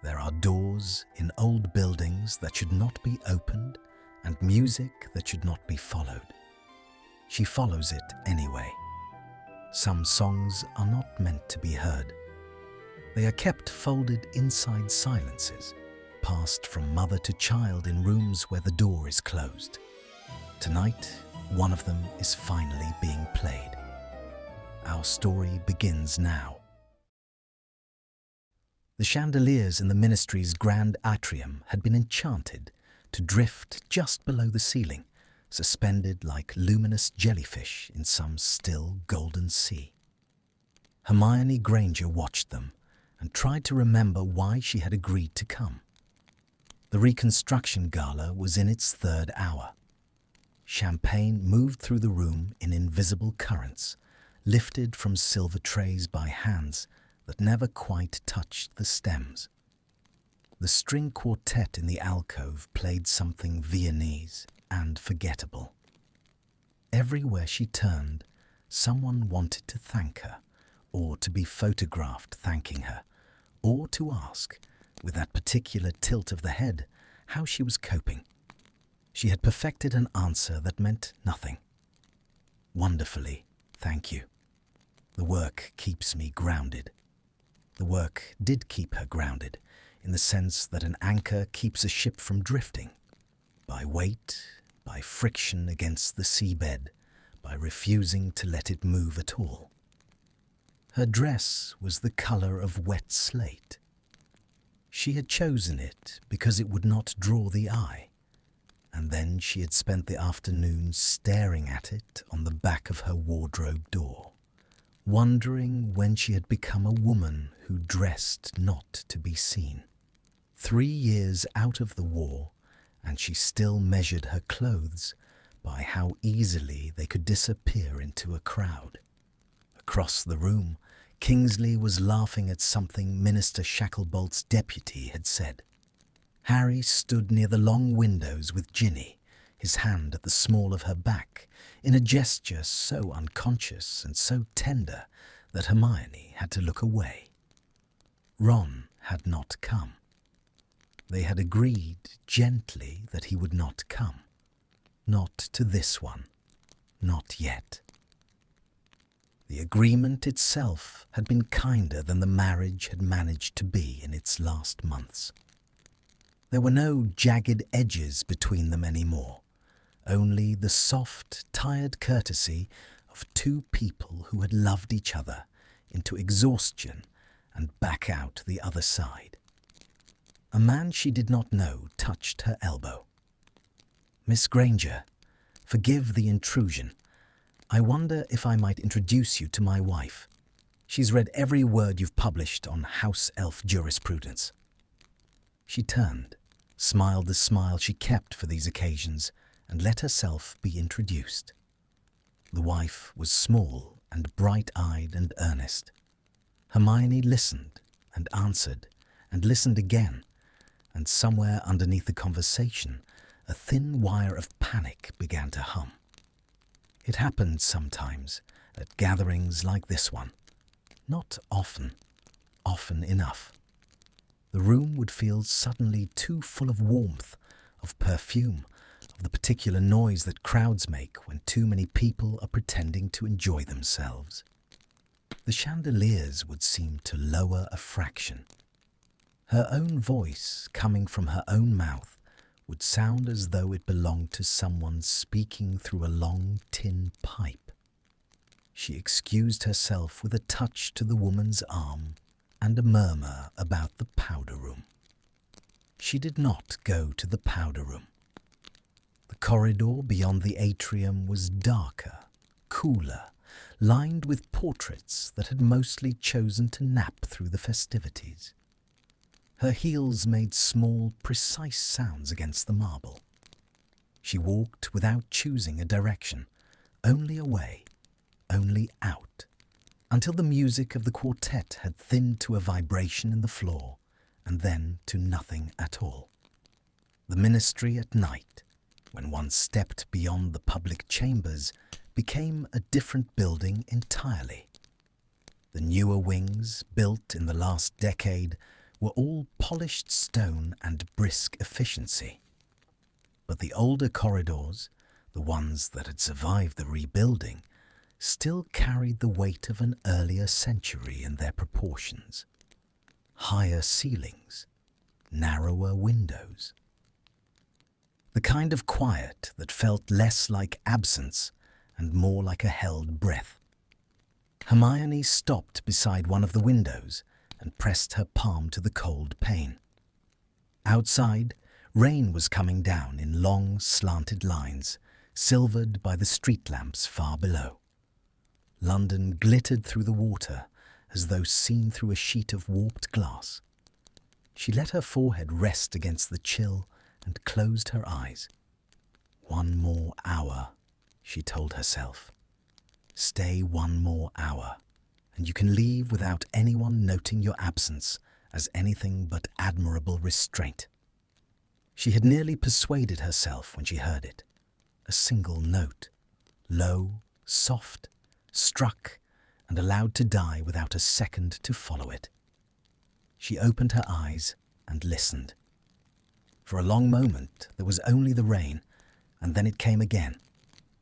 There are doors in old buildings that should not be opened and music that should not be followed. She follows it anyway. Some songs are not meant to be heard. They are kept folded inside silences, passed from mother to child in rooms where the door is closed. Tonight, one of them is finally being played. Our story begins now. The chandeliers in the ministry's grand atrium had been enchanted to drift just below the ceiling, suspended like luminous jellyfish in some still golden sea. Hermione Granger watched them and tried to remember why she had agreed to come. The reconstruction gala was in its third hour. Champagne moved through the room in invisible currents, lifted from silver trays by hands that never quite touched the stems. The string quartet in the alcove played something Viennese and forgettable. Everywhere she turned, someone wanted to thank her, or to be photographed thanking her, or to ask, with that particular tilt of the head, how she was coping. She had perfected an answer that meant nothing. Wonderfully, thank you. The work keeps me grounded. The work did keep her grounded, in the sense that an anchor keeps a ship from drifting, by weight, by friction against the seabed, by refusing to let it move at all. Her dress was the colour of wet slate. She had chosen it because it would not draw the eye, and then she had spent the afternoon staring at it on the back of her wardrobe door, wondering when she had become a woman who dressed not to be seen. 3 years out of the war, and she still measured her clothes by how easily they could disappear into a crowd. Across the room, Kingsley was laughing at something Minister Shacklebolt's deputy had said. Harry stood near the long windows with Ginny, his hand at the small of her back, in a gesture so unconscious and so tender that Hermione had to look away. Ron had not come. They had agreed gently that he would not come. Not to this one. Not yet. The agreement itself had been kinder than the marriage had managed to be in its last months. There were no jagged edges between them anymore, only the soft, tired courtesy of two people who had loved each other into exhaustion and back out the other side. A man she did not know touched her elbow. "Miss Granger, forgive the intrusion. I wonder if I might introduce you to my wife. She's read every word you've published on house elf jurisprudence." She turned, smiled the smile she kept for these occasions, and let herself be introduced. The wife was small and bright-eyed and earnest. Hermione listened and answered and listened again, and somewhere underneath the conversation, a thin wire of panic began to hum. It happened sometimes at gatherings like this one. Not often, often enough. The room would feel suddenly too full of warmth, of perfume, of the particular noise that crowds make when too many people are pretending to enjoy themselves. The chandeliers would seem to lower a fraction. Her own voice, coming from her own mouth, would sound as though it belonged to someone speaking through a long tin pipe. She excused herself with a touch to the woman's arm and a murmur about the powder room. She did not go to the powder room. The corridor beyond the atrium was darker, cooler, lined with portraits that had mostly chosen to nap through the festivities. Her heels made small, precise sounds against the marble. She walked without choosing a direction, only away, only out, until the music of the quartet had thinned to a vibration in the floor, and then to nothing at all. The ministry at night, when one stepped beyond the public chambers, became a different building entirely. The newer wings, built in the last decade, were all polished stone and brisk efficiency. But the older corridors, the ones that had survived the rebuilding, still carried the weight of an earlier century in their proportions. Higher ceilings, narrower windows. The kind of quiet that felt less like absence and more like a held breath. Hermione stopped beside one of the windows and pressed her palm to the cold pane. Outside, rain was coming down in long, slanted lines, silvered by the street lamps far below. London glittered through the water as though seen through a sheet of warped glass. She let her forehead rest against the chill and closed her eyes. "One more hour," she told herself. "Stay one more hour, and you can leave without anyone noting your absence as anything but admirable restraint." She had nearly persuaded herself when she heard it. A single note, low, soft, struck, and allowed to die without a second to follow it. She opened her eyes and listened. For a long moment there was only the rain, and then it came again.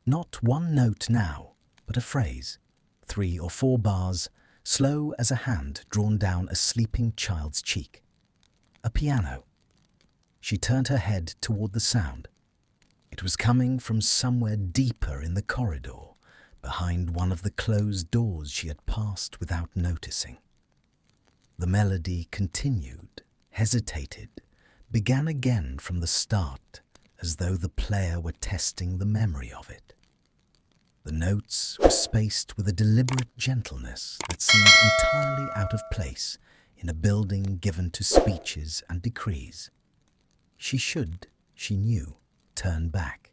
Not one note now, but a phrase, 3 or 4 bars, slow as a hand drawn down a sleeping child's cheek. A piano. She turned her head toward the sound. It was coming from somewhere deeper in the corridor, behind one of the closed doors she had passed without noticing. The melody continued, hesitated, began again from the start, as though the player were testing the memory of it. The notes were spaced with a deliberate gentleness that seemed entirely out of place in a building given to speeches and decrees. She should, she knew, turn back.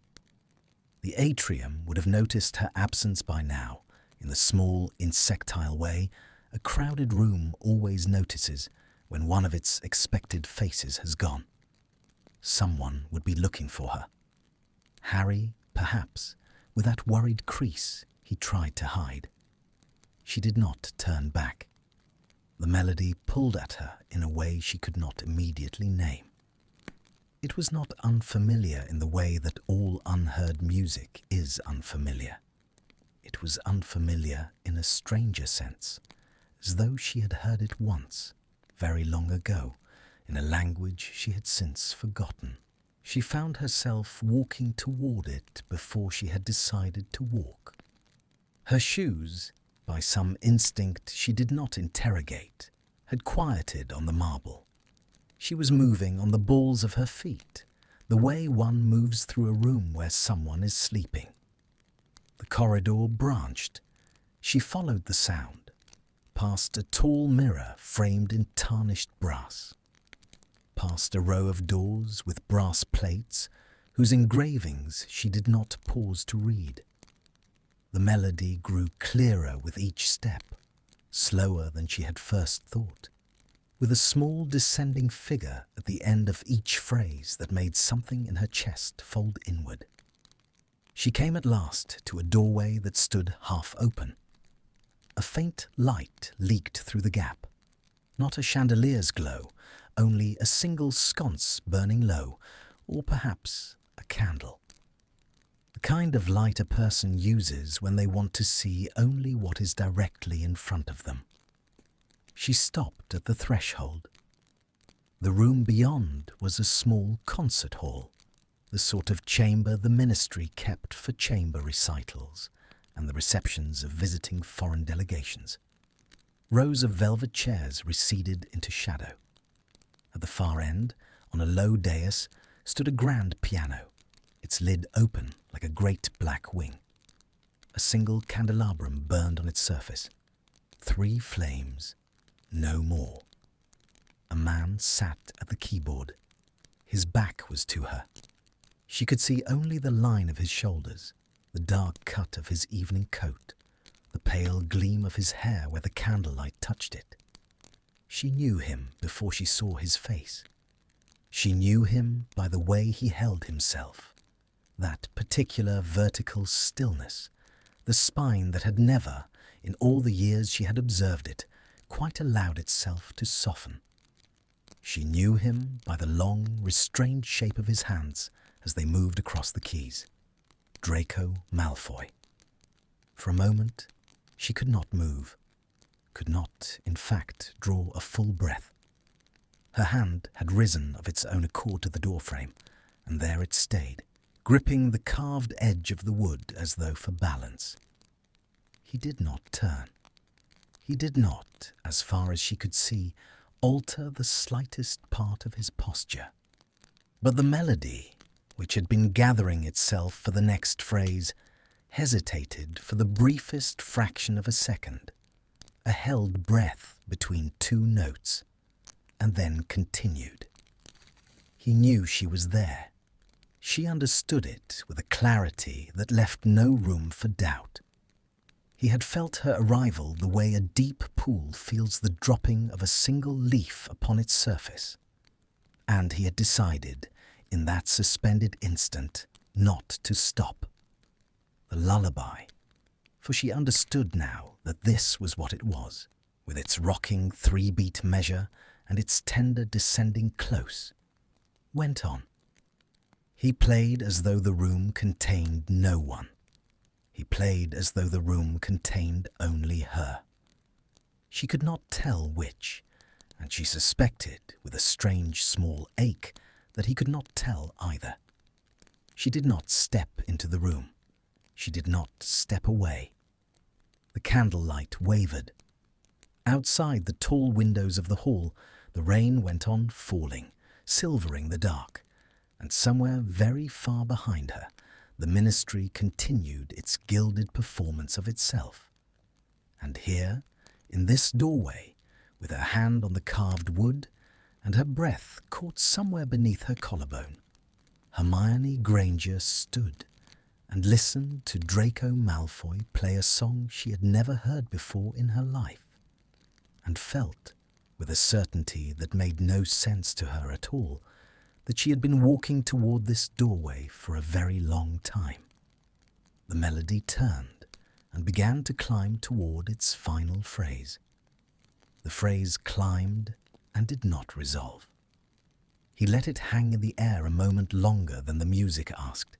The atrium would have noticed her absence by now, in the small, insectile way a crowded room always notices when one of its expected faces has gone. Someone would be looking for her. Harry, perhaps, with that worried crease he tried to hide. She did not turn back. The melody pulled at her in a way she could not immediately name. It was not unfamiliar in the way that all unheard music is unfamiliar. It was unfamiliar in a stranger sense, as though she had heard it once, very long ago, in a language she had since forgotten. She found herself walking toward it before she had decided to walk. Her shoes, by some instinct she did not interrogate, had quieted on the marble. She was moving on the balls of her feet, the way one moves through a room where someone is sleeping. The corridor branched. She followed the sound, past a tall mirror framed in tarnished brass, past a row of doors with brass plates whose engravings she did not pause to read. The melody grew clearer with each step, slower than she had first thought, with a small descending figure at the end of each phrase that made something in her chest fold inward. She came at last to a doorway that stood half open. A faint light leaked through the gap. Not a chandelier's glow, only a single sconce burning low, or perhaps a candle. The kind of light a person uses when they want to see only what is directly in front of them. She stopped at the threshold. The room beyond was a small concert hall, the sort of chamber the ministry kept for chamber recitals and the receptions of visiting foreign delegations. Rows of velvet chairs receded into shadow. At the far end, on a low dais, stood a grand piano, its lid open like a great black wing. A single candelabrum burned on its surface. 3 flames, no more. A man sat at the keyboard. His back was to her. She could see only the line of his shoulders, the dark cut of his evening coat, the pale gleam of his hair where the candlelight touched it. She knew him before she saw his face. She knew him by the way he held himself, that particular vertical stillness, the spine that had never, in all the years she had observed it, quite allowed itself to soften. She knew him by the long, restrained shape of his hands as they moved across the keys. Draco Malfoy. For a moment, she could not move, could not, in fact, draw a full breath. Her hand had risen of its own accord to the doorframe, and there it stayed, gripping the carved edge of the wood as though for balance. He did not turn. He did not, as far as she could see, alter the slightest part of his posture. But the melody, which had been gathering itself for the next phrase, hesitated for the briefest fraction of a second, a held breath between two notes, and then continued. He knew she was there. She understood it with a clarity that left no room for doubt. He had felt her arrival the way a deep pool feels the dropping of a single leaf upon its surface, and he had decided, in that suspended instant, not to stop. The lullaby, for she understood now that this was what it was, with its rocking three-beat measure and its tender descending close, went on. He played as though the room contained no one. He played as though the room contained only her. She could not tell which, and she suspected, with a strange small ache, that he could not tell either. She did not step into the room. She did not step away. The candlelight wavered. Outside the tall windows of the hall, the rain went on falling, silvering the dark, and somewhere very far behind her, the ministry continued its gilded performance of itself. And here, in this doorway, with her hand on the carved wood, and her breath caught somewhere beneath her collarbone, Hermione Granger stood and listened to Draco Malfoy play a song she had never heard before in her life, and felt, with a certainty that made no sense to her at all, that she had been walking toward this doorway for a very long time. The melody turned and began to climb toward its final phrase. The phrase climbed and did not resolve. He let it hang in the air a moment longer than the music asked,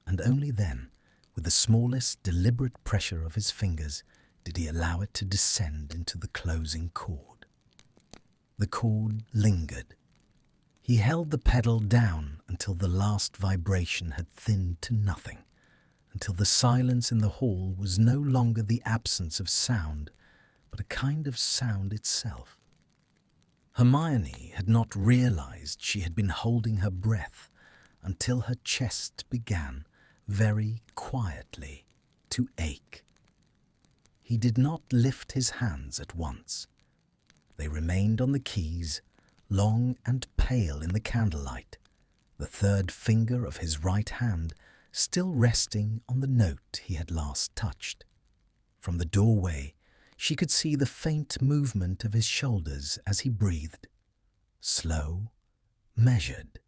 and only then, with the smallest deliberate pressure of his fingers, did he allow it to descend into the closing chord. The chord lingered. He held the pedal down until the last vibration had thinned to nothing, until the silence in the hall was no longer the absence of sound, but a kind of sound itself. Hermione had not realized she had been holding her breath until her chest began, very quietly, to ache. He did not lift his hands at once. They remained on the keys, long and pale in the candlelight, the third finger of his right hand still resting on the note he had last touched. From the doorway, she could see the faint movement of his shoulders as he breathed. Slow, measured,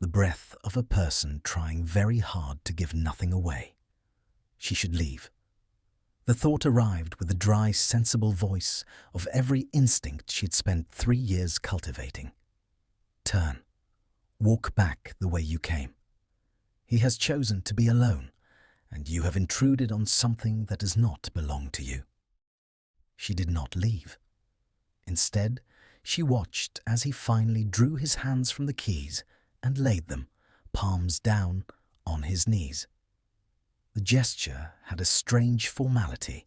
the breath of a person trying very hard to give nothing away. She should leave. The thought arrived with the dry, sensible voice of every instinct she had spent 3 years cultivating. Turn. Walk back the way you came. He has chosen to be alone, and you have intruded on something that does not belong to you. She did not leave. Instead, she watched as he finally drew his hands from the keys and laid them, palms down, on his knees. The gesture had a strange formality,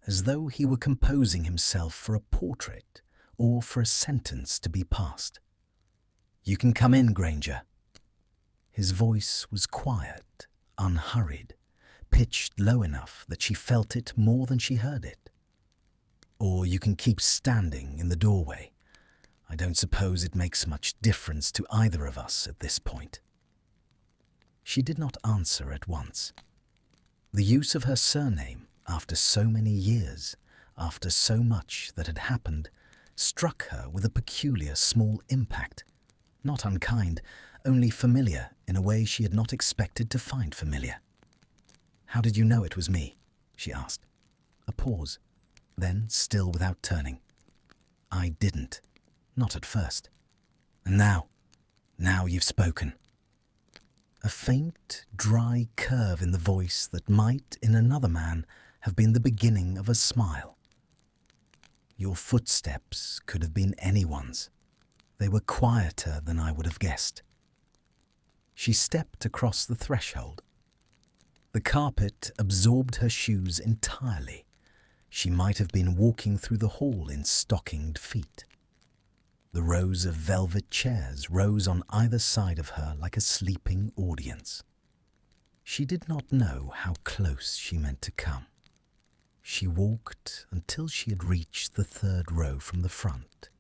as though he were composing himself for a portrait or for a sentence to be passed. "You can come in, Granger." His voice was quiet, unhurried, pitched low enough that she felt it more than she heard it. "Or you can keep standing in the doorway. I don't suppose it makes much difference to either of us at this point." She did not answer at once. The use of her surname, after so many years, after so much that had happened, struck her with a peculiar small impact, not unkind, only familiar in a way she had not expected to find familiar. "How did you know it was me?" she asked. A pause, then, still without turning. "I didn't. Not at first." And now you've spoken. A faint, dry curve in the voice that might, in another man, have been the beginning of a smile. Your footsteps could have been anyone's. They were quieter than I would have guessed. She stepped across the threshold. The carpet absorbed her shoes entirely. She might have been walking through the hall in stockinged feet. The rows of velvet chairs rose on either side of her like a sleeping audience. She did not know how close she meant to come. She walked until she had reached the third row from the front,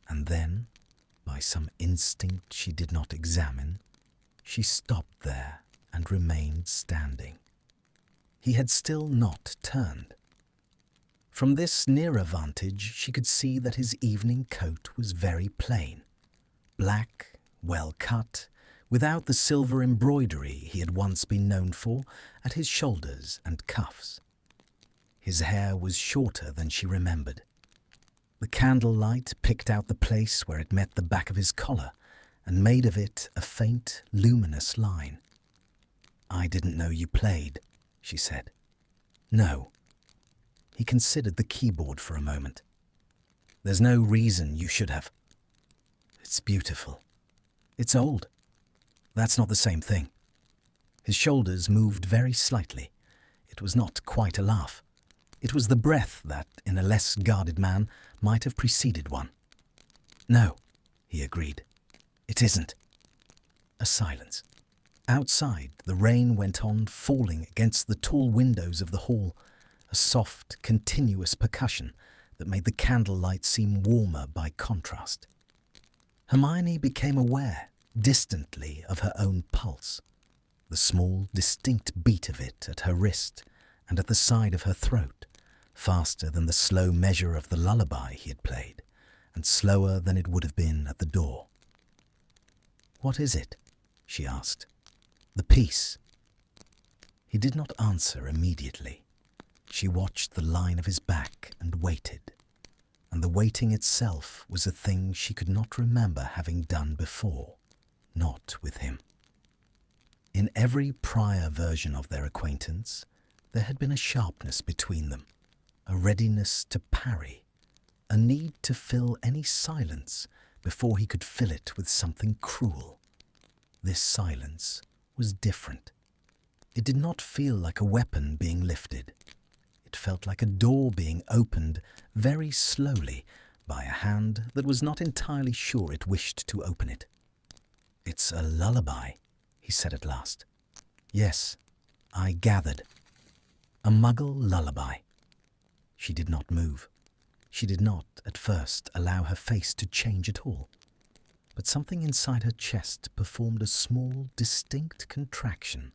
and then, by some instinct she did not examine, she stopped there and remained standing. He had still not turned. From this nearer vantage she could see that his evening coat was very plain, black, well cut, without the silver embroidery he had once been known for at his shoulders and cuffs. His hair was shorter than she remembered. The candlelight picked out the place where it met the back of his collar and made of it a faint, luminous line. "I didn't know you played," she said. "No." He considered the keyboard for a moment. "There's no reason you should have." "It's beautiful. It's old. That's not the same thing." His shoulders moved very slightly. It was not quite a laugh. It was the breath that, in a less guarded man, might have preceded one. "No," he agreed. "It isn't." A silence. Outside, the rain went on falling against the tall windows of the hall, a soft, continuous percussion that made the candlelight seem warmer by contrast. Hermione became aware, distantly, of her own pulse, the small, distinct beat of it at her wrist and at the side of her throat, faster than the slow measure of the lullaby he had played, and slower than it would have been at the door. "What is it?" she asked. "The piece." He did not answer immediately. She watched the line of his back and waited, and the waiting itself was a thing she could not remember having done before, not with him. In every prior version of their acquaintance, there had been a sharpness between them, a readiness to parry, a need to fill any silence before he could fill it with something cruel. This silence was different. It did not feel like a weapon being lifted. It felt like a door being opened very slowly by a hand that was not entirely sure it wished to open it. "It's a lullaby," he said at last. "Yes, I gathered. A Muggle lullaby." She did not move. She did not, at first, allow her face to change at all. But something inside her chest performed a small, distinct contraction,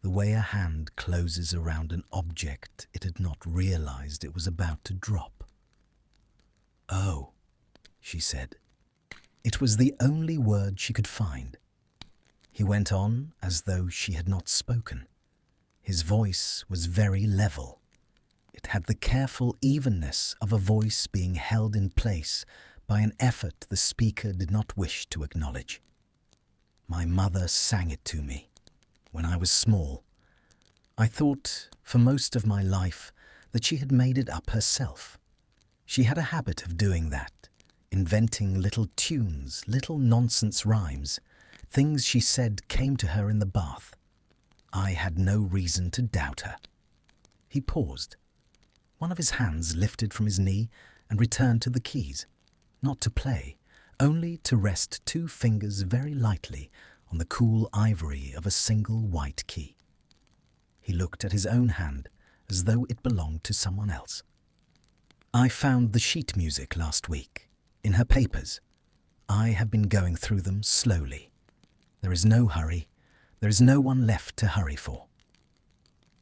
the way a hand closes around an object it had not realized it was about to drop. "Oh," she said. It was the only word she could find. He went on as though she had not spoken. His voice was very level. It had the careful evenness of a voice being held in place by an effort the speaker did not wish to acknowledge. "My mother sang it to me when I was small. I thought, for most of my life, that she had made it up herself. She had a habit of doing that, inventing little tunes, little nonsense rhymes. Things she said came to her in the bath. I had no reason to doubt her." He paused. One of his hands lifted from his knee and returned to the keys, not to play, only to rest two fingers very lightly on the cool ivory of a single white key. He looked at his own hand as though it belonged to someone else. "I found the sheet music last week, in her papers. I have been going through them slowly. There is no hurry. There is no one left to hurry for."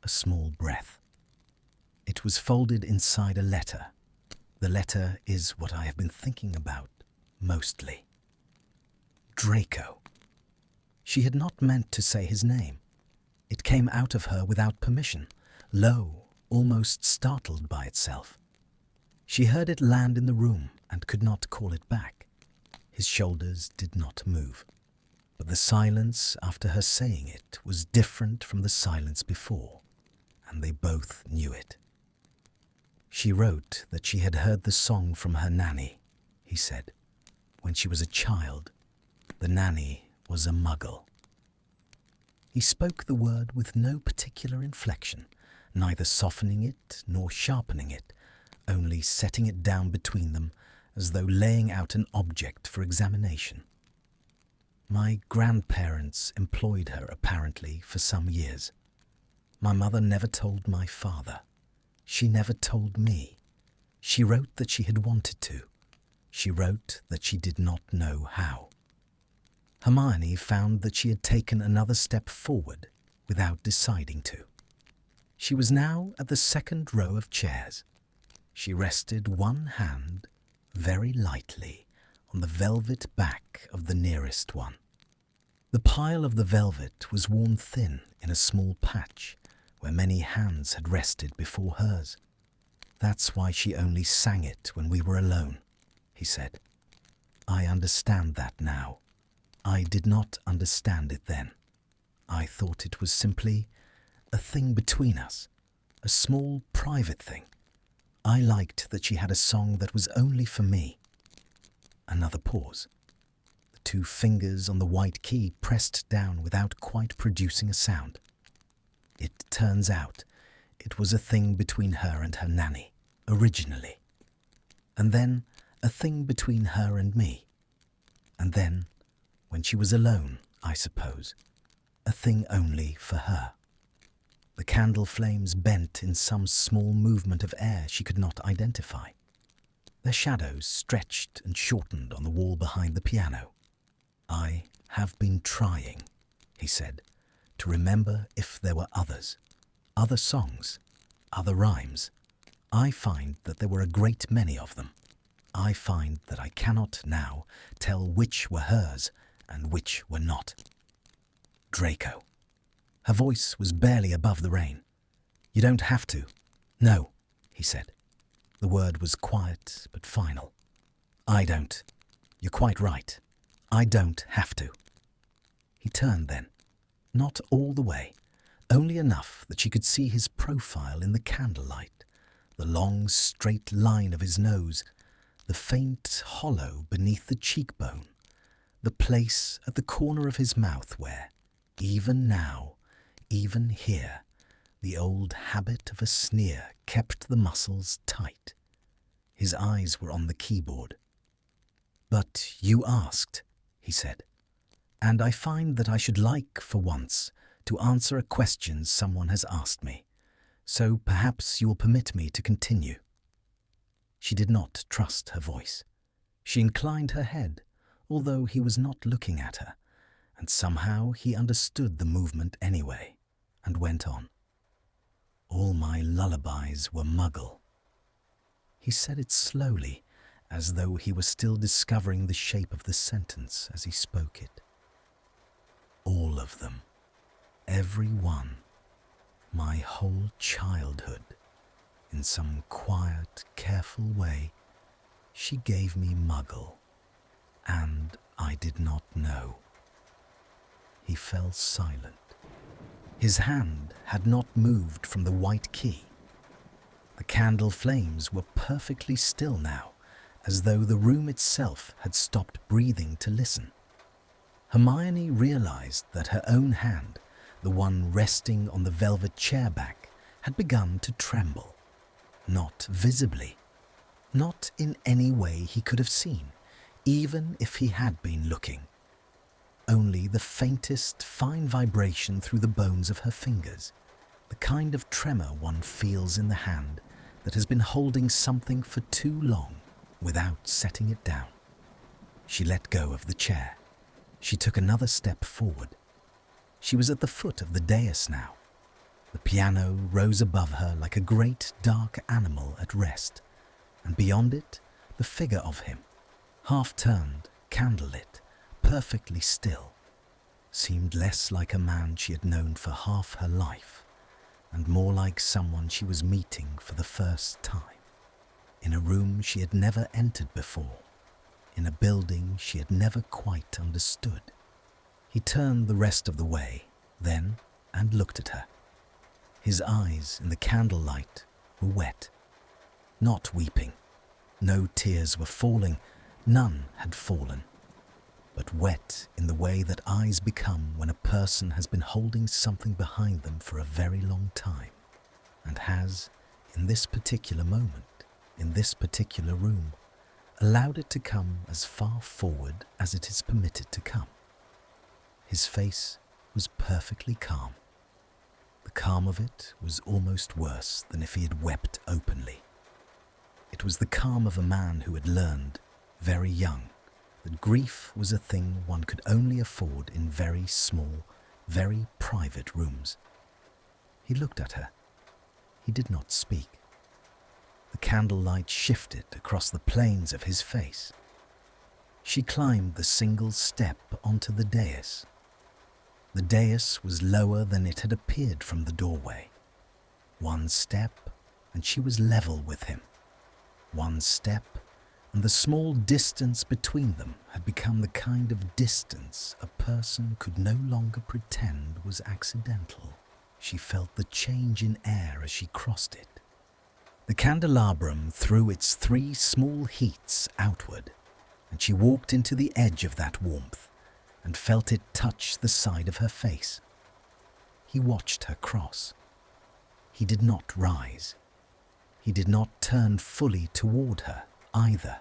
A small breath. It was folded inside a letter. The letter is what I have been thinking about, mostly. Draco. She had not meant to say his name. It came out of her without permission, low, almost startled by itself. She heard it land in the room and could not call it back. His shoulders did not move. But the silence after her saying it was different from the silence before, and they both knew it. She wrote that she had heard the song from her nanny, he said. When she was a child, the nanny was a muggle. He spoke the word with no particular inflection, neither softening it nor sharpening it, only setting it down between them as though laying out an object for examination. My grandparents employed her apparently for some years. My mother never told my father. She never told me. She wrote that she had wanted to. She wrote that she did not know how. Hermione found that she had taken another step forward without deciding to. She was now at the second row of chairs. She rested one hand very lightly on the velvet back of the nearest one. The pile of the velvet was worn thin in a small patch where many hands had rested before hers. That's why she only sang it when we were alone, he said. I understand that now. I did not understand it then. I thought it was simply a thing between us, a small private thing. I liked that she had a song that was only for me. Another pause. The two fingers on the white key pressed down without quite producing a sound. It turns out it was a thing between her and her nanny, originally. And then a thing between her and me. And then, when she was alone, I suppose, a thing only for her. The candle flames bent in some small movement of air she could not identify. Their shadows stretched and shortened on the wall behind the piano. I have been trying, he said, to remember if there were others, other songs, other rhymes. I find that there were a great many of them. I find that I cannot now tell which were hers and which were not. Draco. Her voice was barely above the rain. You don't have to. No, he said. The word was quiet but final. I don't. You're quite right. I don't have to. He turned then. Not all the way, only enough that she could see his profile in the candlelight, the long straight line of his nose, the faint hollow beneath the cheekbone, the place at the corner of his mouth where, even now, even here, the old habit of a sneer kept the muscles tight. His eyes were on the keyboard. But you asked, he said, and I find that I should like, for once, to answer a question someone has asked me, so perhaps you will permit me to continue. She did not trust her voice. She inclined her head, although he was not looking at her, and somehow he understood the movement anyway, and went on. All my lullabies were muggle. He said it slowly, as though he were still discovering the shape of the sentence as he spoke it. All of them, every one, my whole childhood, in some quiet, careful way, she gave me muggle, and I did not know. He fell silent. His hand had not moved from the white key. The candle flames were perfectly still now, as though the room itself had stopped breathing to listen. Hermione realized that her own hand, the one resting on the velvet chair back, had begun to tremble. Not visibly, not in any way he could have seen, even if he had been looking. Only the faintest fine vibration through the bones of her fingers, the kind of tremor one feels in the hand that has been holding something for too long without setting it down. She let go of the chair. She took another step forward. She was at the foot of the dais now. The piano rose above her like a great dark animal at rest, and beyond it, the figure of him, half-turned, candlelit, perfectly still, seemed less like a man she had known for half her life, and more like someone she was meeting for the first time, in a room she had never entered before, in a building she had never quite understood. He turned the rest of the way, then, and looked at her. His eyes in the candlelight were wet, not weeping. No tears were falling, none had fallen, but wet in the way that eyes become when a person has been holding something behind them for a very long time, and has, in this particular moment, in this particular room, allowed it to come as far forward as it is permitted to come. His face was perfectly calm. The calm of it was almost worse than if he had wept openly. It was the calm of a man who had learned, very young, that grief was a thing one could only afford in very small, very private rooms. He looked at her. He did not speak. The candlelight shifted across the planes of his face. She climbed the single step onto the dais. The dais was lower than it had appeared from the doorway. One step, and she was level with him. One step, and the small distance between them had become the kind of distance a person could no longer pretend was accidental. She felt the change in air as she crossed it. The candelabrum threw its 3 small heats outward, and she walked into the edge of that warmth and felt it touch the side of her face. He watched her cross. He did not rise. He did not turn fully toward her either,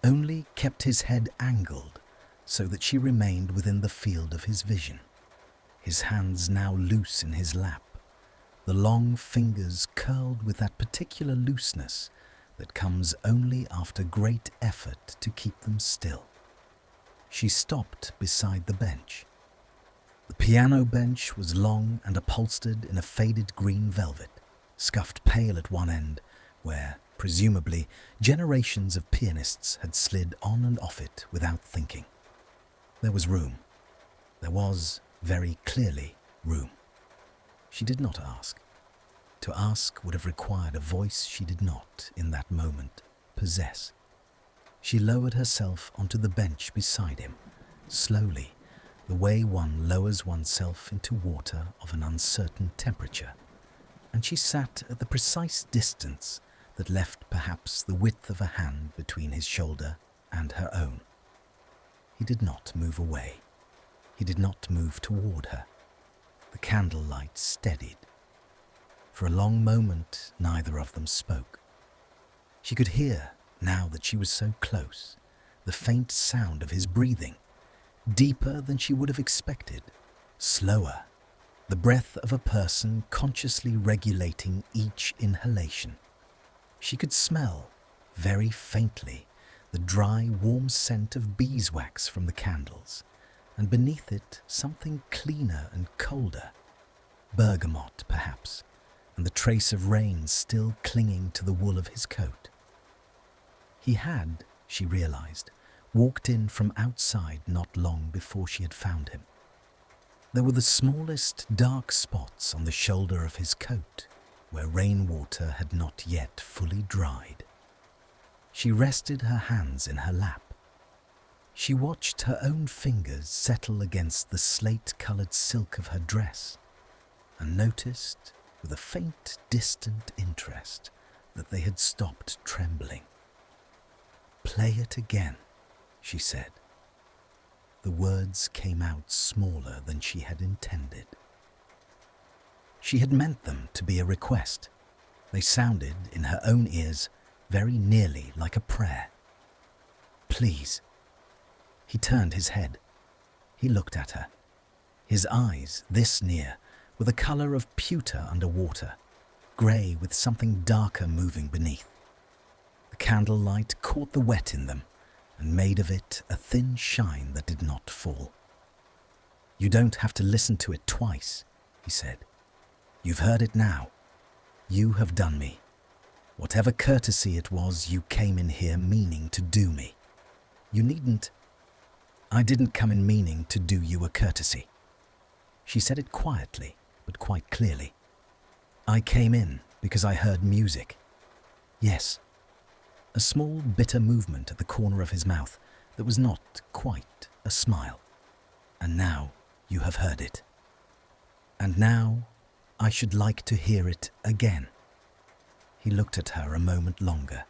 only kept his head angled so that she remained within the field of his vision. His hands now loose in his lap, the long fingers curled with that particular looseness that comes only after great effort to keep them still. She stopped beside the bench. The piano bench was long and upholstered in a faded green velvet, scuffed pale at one end, where, presumably, generations of pianists had slid on and off it without thinking. There was room. There was, very clearly, room. She did not ask. To ask would have required a voice she did not, in that moment, possess. She lowered herself onto the bench beside him, slowly, the way one lowers oneself into water of an uncertain temperature, and she sat at the precise distance that left perhaps the width of a hand between his shoulder and her own. He did not move away. He did not move toward her. The candlelight steadied. For a long moment, neither of them spoke. She could hear, now that she was so close, the faint sound of his breathing, deeper than she would have expected, slower, the breath of a person consciously regulating each inhalation. She could smell, very faintly, the dry, warm scent of beeswax from the candles, and beneath it something cleaner and colder, bergamot perhaps, and the trace of rain still clinging to the wool of his coat. He had, she realized, walked in from outside not long before she had found him. There were the smallest dark spots on the shoulder of his coat, where rainwater had not yet fully dried. She rested her hands in her lap. She watched her own fingers settle against the slate-coloured silk of her dress, and noticed, with a faint, distant interest, that they had stopped trembling. "Play it again," she said. The words came out smaller than she had intended. She had meant them to be a request. They sounded, in her own ears, very nearly like a prayer. "Please." He turned his head. He looked at her. His eyes, this near, were the colour of pewter under water, grey with something darker moving beneath. The candlelight caught the wet in them and made of it a thin shine that did not fall. "You don't have to listen to it twice," he said. "You've heard it now. You have done me. Whatever courtesy it was you came in here meaning to do me. You needn't—" "I didn't come in meaning to do you a courtesy." She said it quietly, but quite clearly. "I came in because I heard music." "Yes." A small, bitter movement at the corner of his mouth, that was not quite a smile. And now you have heard it. And now I should like to hear it again. He looked at her a moment longer.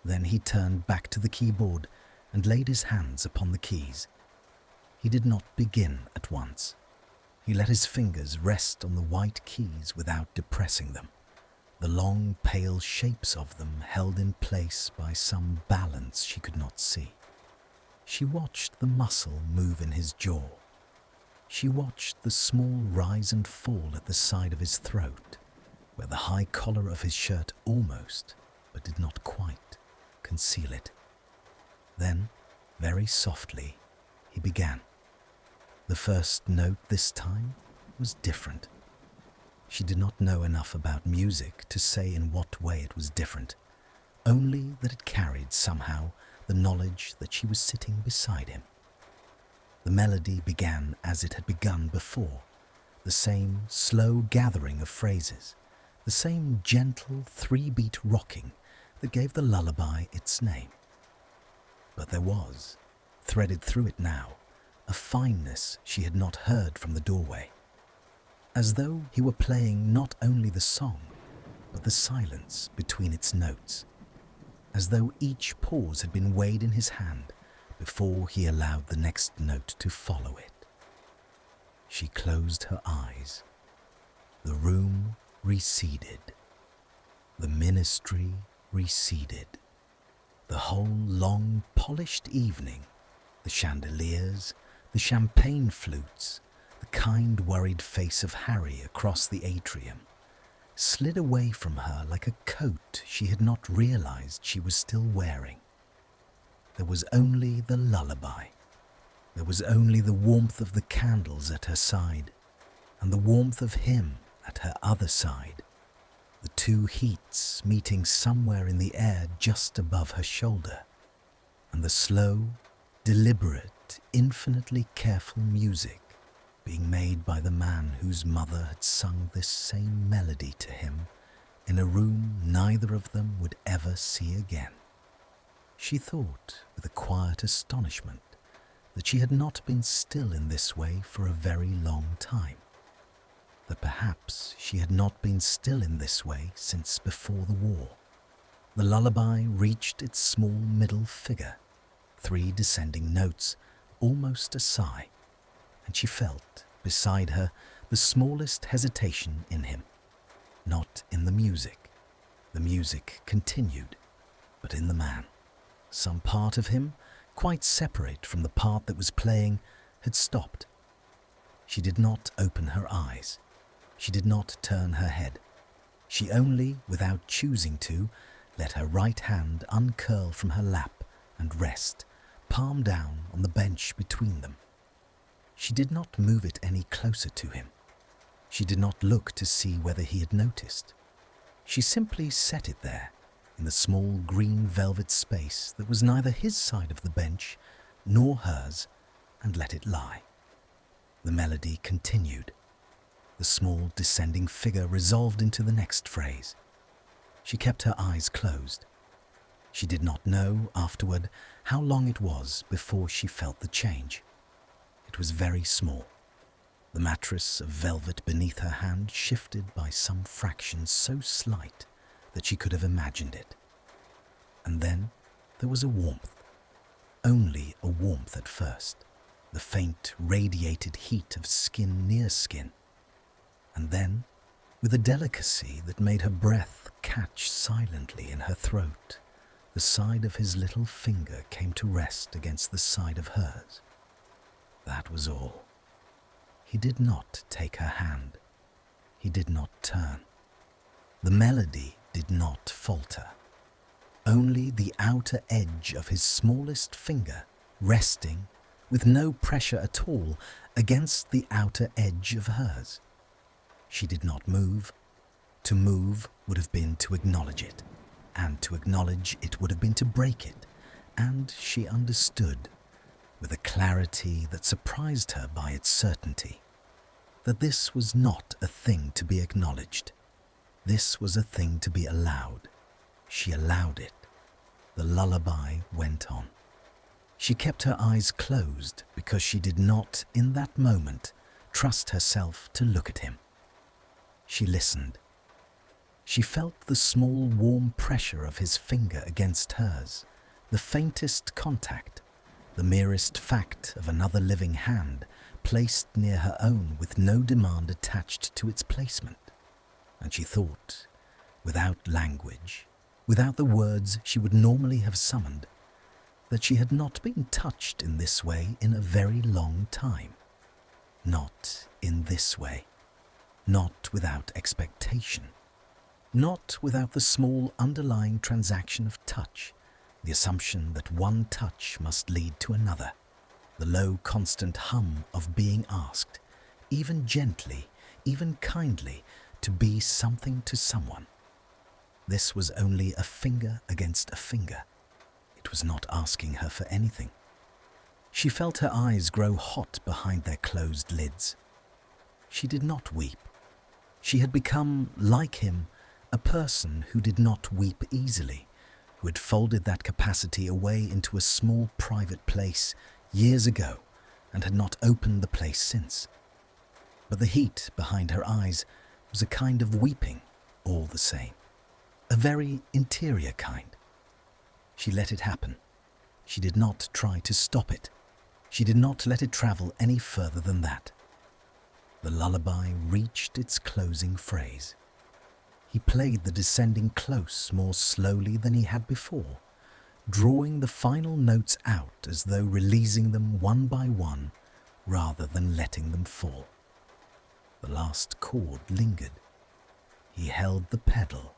Then he turned back to the keyboard and laid his hands upon the keys. He did not begin at once. He let his fingers rest on the white keys without depressing them, the long, pale shapes of them held in place by some balance she could not see. She watched the muscle move in his jaw. She watched the small rise and fall at the side of his throat, where the high collar of his shirt almost, but did not quite, conceal it. Then, very softly, he began. The first note this time was different. She did not know enough about music to say in what way it was different, only that it carried somehow the knowledge that she was sitting beside him. The melody began as it had begun before, the same slow gathering of phrases, the same gentle three-beat rocking that gave the lullaby its name. But there was, threaded through it now, a fineness she had not heard from the doorway, as though he were playing not only the song, but the silence between its notes, as though each pause had been weighed in his hand before he allowed the next note to follow it. She closed her eyes. The room receded. The ministry receded. The whole long, polished evening, the chandeliers, the champagne flutes, the kind, worried face of Harry across the atrium, slid away from her like a coat she had not realized she was still wearing. There was only the lullaby. There was only the warmth of the candles at her side, and the warmth of him at her other side, the two heats meeting somewhere in the air just above her shoulder, and the slow, deliberate, infinitely careful music being made by the man whose mother had sung this same melody to him in a room neither of them would ever see again. She thought with a quiet astonishment that she had not been still in this way for a very long time, that perhaps she had not been still in this way since before the war. The lullaby reached its small middle figure, 3 descending notes, almost a sigh, and she felt beside her the smallest hesitation in him, not in the music. The music continued, but in the man. Some part of him, quite separate from the part that was playing, had stopped. She did not open her eyes. She did not turn her head. She only, without choosing to, let her right hand uncurl from her lap and rest, palm down on the bench between them. She did not move it any closer to him. She did not look to see whether he had noticed. She simply set it there, in the small green velvet space that was neither his side of the bench nor hers, and let it lie. The melody continued. The small descending figure resolved into the next phrase. She kept her eyes closed. She did not know, afterward, how long it was before she felt the change. It was very small. The mattress of velvet beneath her hand shifted by some fraction so slight that she could have imagined it. And then there was a warmth, only a warmth at first, the faint radiated heat of skin near skin. And then, with a delicacy that made her breath catch silently in her throat, the side of his little finger came to rest against the side of hers. That was all. He did not take her hand. He did not turn. The melody did not falter. Only the outer edge of his smallest finger resting, with no pressure at all, against the outer edge of hers. She did not move. To move would have been to acknowledge it, and to acknowledge it would have been to break it, and she understood, with a clarity that surprised her by its certainty, that this was not a thing to be acknowledged. This was a thing to be allowed. She allowed it. The lullaby went on. She kept her eyes closed because she did not, in that moment, trust herself to look at him. She listened. She felt the small warm pressure of his finger against hers, the faintest contact, the merest fact of another living hand placed near her own with no demand attached to its placement. And she thought, without language, without the words she would normally have summoned, that she had not been touched in this way in a very long time. Not in this way. Not without expectation. Not without the small underlying transaction of touch, the assumption that one touch must lead to another, the low constant hum of being asked, even gently, even kindly, to be something to someone. This was only a finger against a finger. It was not asking her for anything. She felt her eyes grow hot behind their closed lids. She did not weep. She had become, like him, a person who did not weep easily, who had folded that capacity away into a small private place years ago and had not opened the place since. But the heat behind her eyes was a kind of weeping all the same, a very interior kind. She let it happen. She did not try to stop it. She did not let it travel any further than that. The lullaby reached its closing phrase. He played the descending close more slowly than he had before, drawing the final notes out as though releasing them one by one rather than letting them fall. The last chord lingered. He held the pedal.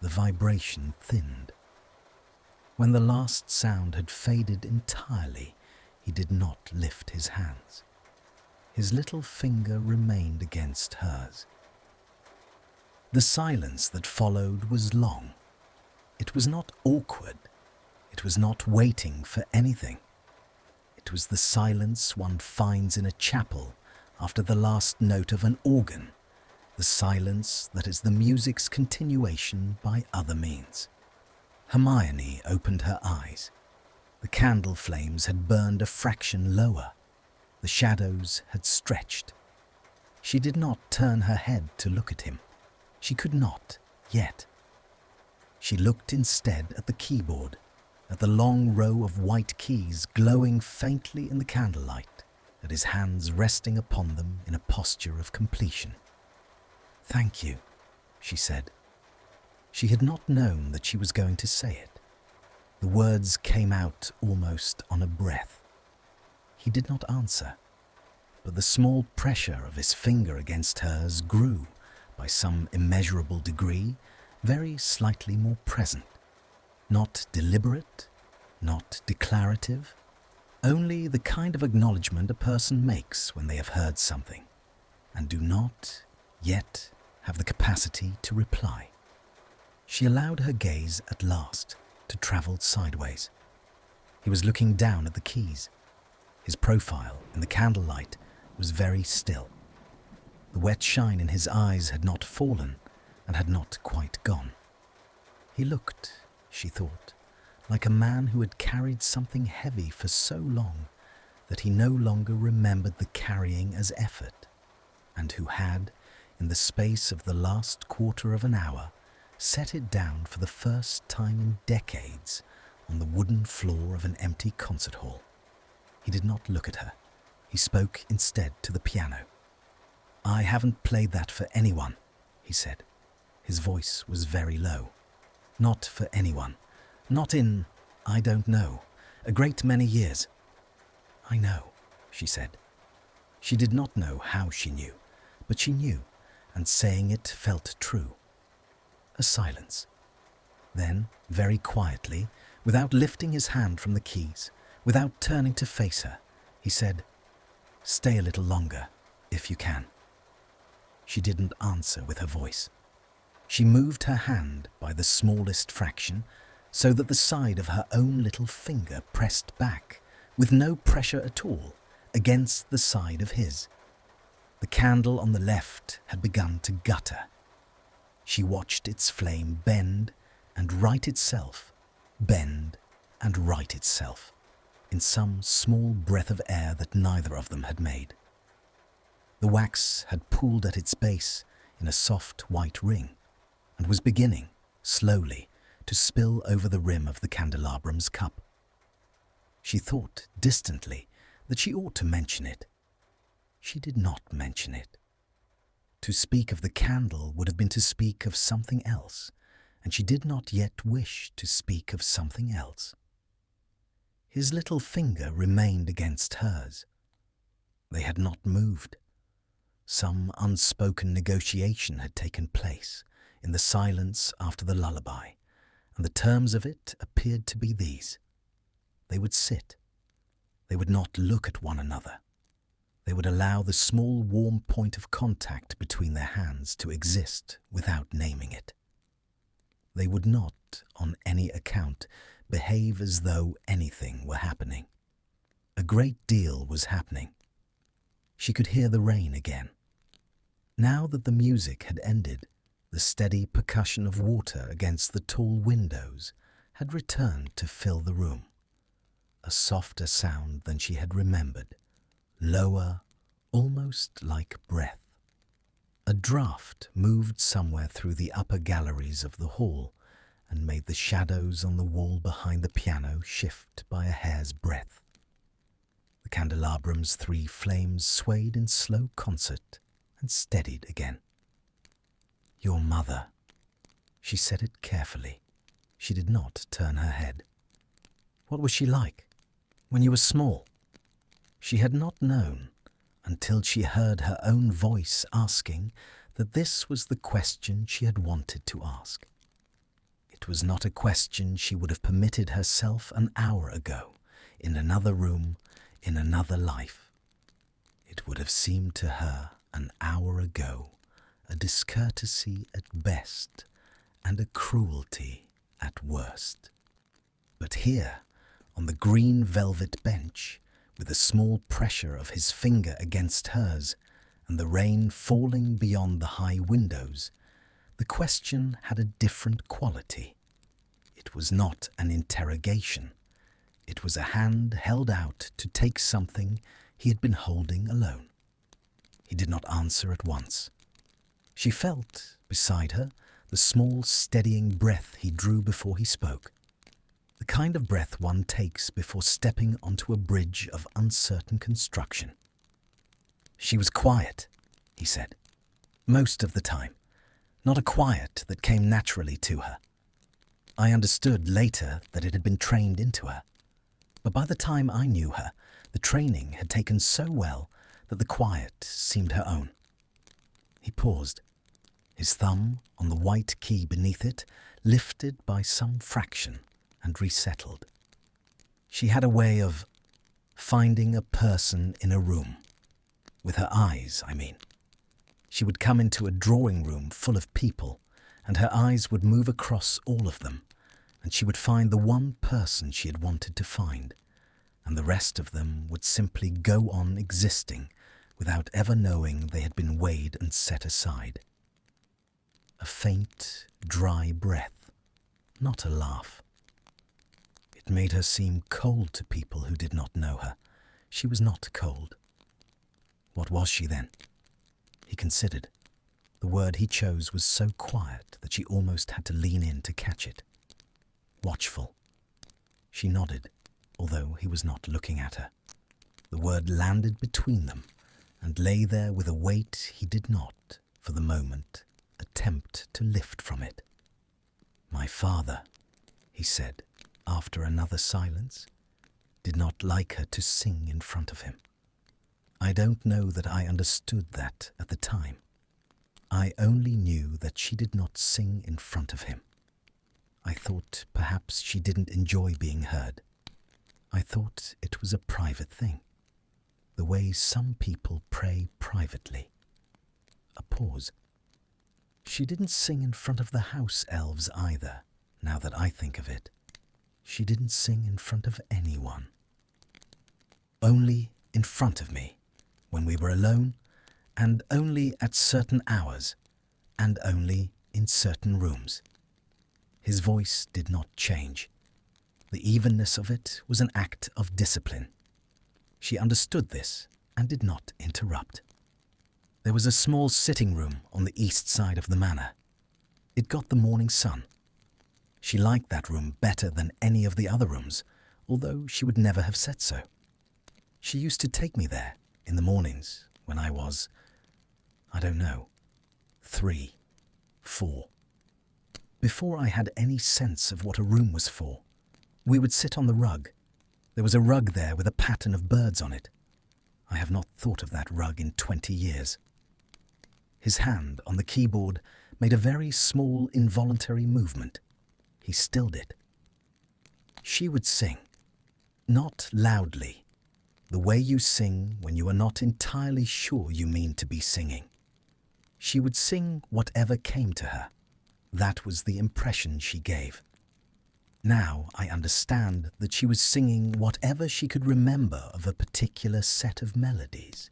The vibration thinned. When the last sound had faded entirely, he did not lift his hands. His little finger remained against hers. The silence that followed was long. It was not awkward. It was not waiting for anything. It was the silence one finds in a chapel after the last note of an organ, the silence that is the music's continuation by other means. Hermione opened her eyes. The candle flames had burned a fraction lower. The shadows had stretched. She did not turn her head to look at him. She could not, yet. She looked instead at the keyboard, at the long row of white keys glowing faintly in the candlelight, at his hands resting upon them in a posture of completion. "Thank you," she said. She had not known that she was going to say it. The words came out almost on a breath. He did not answer, but the small pressure of his finger against hers grew, by some immeasurable degree, very slightly more present. Not deliberate, not declarative, only the kind of acknowledgement a person makes when they have heard something, and do not yet have the capacity to reply. She allowed her gaze at last to travel sideways. He was looking down at the keys. His profile in the candlelight was very still. The wet shine in his eyes had not fallen and had not quite gone. He looked, she thought, like a man who had carried something heavy for so long that he no longer remembered the carrying as effort, and who had, in the space of the last quarter of an hour, set it down for the first time in decades on the wooden floor of an empty concert hall. He did not look at her. He spoke instead to the piano. "I haven't played that for anyone," he said. His voice was very low. "Not for anyone. Not in, I don't know, a great many years." "I know," she said. She did not know how she knew, but she knew, and saying it felt true. A silence. Then, very quietly, without lifting his hand from the keys, without turning to face her, he said, "Stay a little longer, if you can." She didn't answer with her voice. She moved her hand by the smallest fraction, so that the side of her own little finger pressed back, with no pressure at all, against the side of his. The candle on the left had begun to gutter. She watched its flame bend and right itself, bend and right itself. in some small breath of air that neither of them had made. The wax had pooled at its base in a soft white ring and was beginning, slowly, to spill over the rim of the candelabram's cup. She thought distantly that she ought to mention it. She did not mention it. To speak of the candle would have been to speak of something else, and she did not yet wish to speak of something else. His little finger remained against hers. They had not moved. Some unspoken negotiation had taken place in the silence after the lullaby, and the terms of it appeared to be these. They would sit. They would not look at one another. They would allow the small warm point of contact between their hands to exist without naming it. They would not, on any account, behave as though anything were happening. A great deal was happening. She could hear the rain again. Now that the music had ended, the steady percussion of water against the tall windows had returned to fill the room. A softer sound than she had remembered, lower, almost like breath. A draught moved somewhere through the upper galleries of the hall and made the shadows on the wall behind the piano shift by a hair's breadth. The candelabram's 3 flames swayed in slow concert and steadied again. "Your mother." She said it carefully. She did not turn her head. What was she like when you were small? She had not known until she heard her own voice asking that this was the question she had wanted to ask. It was not a question she would have permitted herself an hour ago, in another room, in another life. It would have seemed to her an hour ago a discourtesy at best and a cruelty at worst. But here, on the green velvet bench, with the small pressure of his finger against hers and the rain falling beyond the high windows, the question had a different quality. It was not an interrogation. It was a hand held out to take something he had been holding alone. He did not answer at once. She felt, beside her, the small steadying breath he drew before he spoke. The kind of breath one takes before stepping onto a bridge of uncertain construction. She was quiet, he said, most of the time, not a quiet that came naturally to her. I understood later that it had been trained into her, but by the time I knew her, the training had taken so well that the quiet seemed her own. He paused, his thumb on the white key beneath it, lifted by some fraction and resettled. She had a way of finding a person in a room. With her eyes, I mean. She would come into a drawing room full of people, and her eyes would move across all of them, and she would find the one person she had wanted to find, and the rest of them would simply go on existing without ever knowing they had been weighed and set aside. A faint, dry breath, not a laugh. It made her seem cold to people who did not know her. She was not cold. What was she then? He considered. The word he chose was so quiet that she almost had to lean in to catch it. Watchful. She nodded, although he was not looking at her. The word landed between them and lay there with a weight he did not, for the moment, attempt to lift from it. My father, he said, after another silence, did not like her to sing in front of him. I don't know that I understood that at the time. I only knew that she did not sing in front of him. I thought perhaps she didn't enjoy being heard. I thought it was a private thing, the way some people pray privately. A pause. She didn't sing in front of the house elves either, now that I think of it. She didn't sing in front of anyone. Only in front of me, when we were alone, and only at certain hours, and only in certain rooms. His voice did not change. The evenness of it was an act of discipline. She understood this and did not interrupt. There was a small sitting room on the east side of the manor. It got the morning sun. She liked that room better than any of the other rooms, although she would never have said so. She used to take me there in the mornings when I was, I don't know, 3, 4. Before I had any sense of what a room was for, we would sit on the rug. There was a rug there with a pattern of birds on it. I have not thought of that rug in 20 years. His hand on the keyboard made a very small involuntary movement. He stilled it. She would sing, not loudly, the way you sing when you are not entirely sure you mean to be singing. She would sing whatever came to her. That was the impression she gave. Now I understand that she was singing whatever she could remember of a particular set of melodies,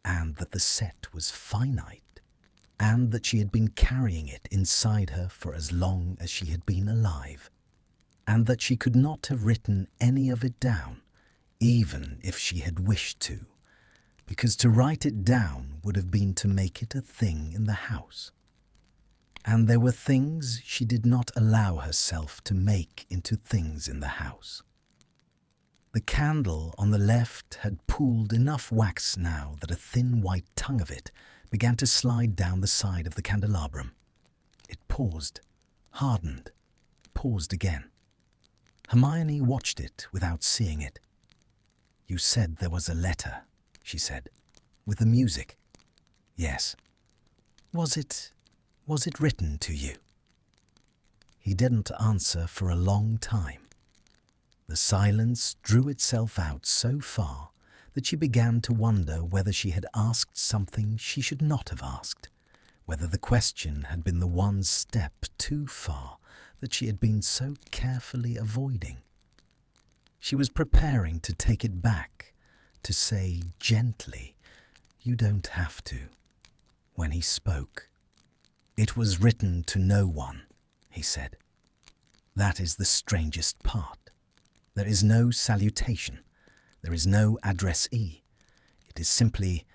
and that the set was finite, and that she had been carrying it inside her for as long as she had been alive, and that she could not have written any of it down, even if she had wished to, because to write it down would have been to make it a thing in the house. And there were things she did not allow herself to make into things in the house. The candle on the left had pooled enough wax now that a thin white tongue of it began to slide down the side of the candelabrum. It paused, hardened, paused again. Hermione watched it without seeing it. "You said there was a letter," she said, "with the music." "Yes." Was it written to you?" He didn't answer for a long time. The silence drew itself out so far that she began to wonder whether she had asked something she should not have asked, whether the question had been the one step too far that she had been so carefully avoiding. She was preparing to take it back, to say gently, "You don't have to," when he spoke. "It was written to no one," he said. "That is the strangest part. There is no salutation. There is no addressee. It is simply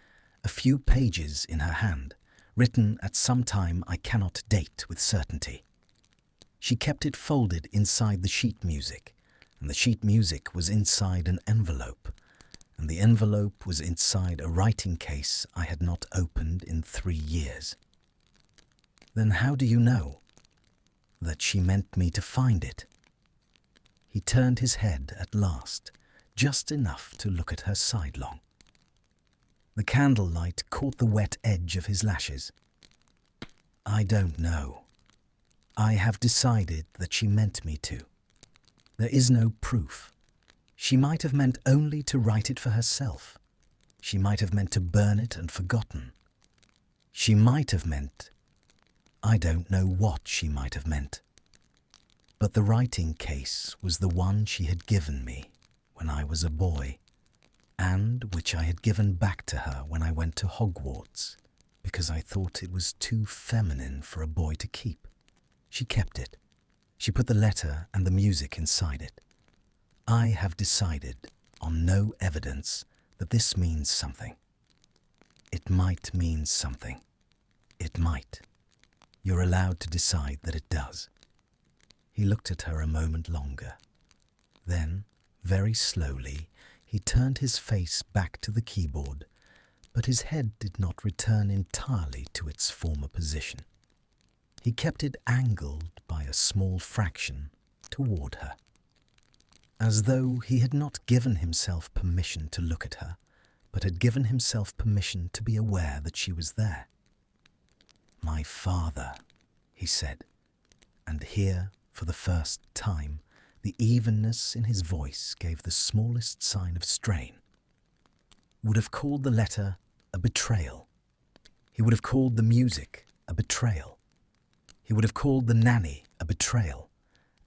a few pages in her hand, written at some time I cannot date with certainty." She kept it folded inside the sheet music, and the sheet music was inside an envelope, and the envelope was inside a writing case I had not opened in 3 years. "Then how do you know?" "That she meant me to find it." He turned his head at last, just enough to look at her sidelong. The candlelight caught the wet edge of his lashes. "I don't know. I have decided that she meant me to. There is no proof. She might have meant only to write it for herself. She might have meant to burn it and forgotten. She might have meant... I don't know what she might have meant. But the writing case was the one she had given me when I was a boy, and which I had given back to her when I went to Hogwarts, because I thought it was too feminine for a boy to keep. She kept it. She put the letter and the music inside it. I have decided, on no evidence, that this means something. It might mean something. It might. You're allowed to decide that it does." He looked at her a moment longer. Then, very slowly, he turned his face back to the keyboard, but his head did not return entirely to its former position. He kept it angled by a small fraction toward her, as though he had not given himself permission to look at her, but had given himself permission to be aware that she was there. "My father," he said, and here, for the first time, the evenness in his voice gave the smallest sign of strain, "would have called the letter a betrayal. He would have called the music a betrayal. He would have called the nanny a betrayal,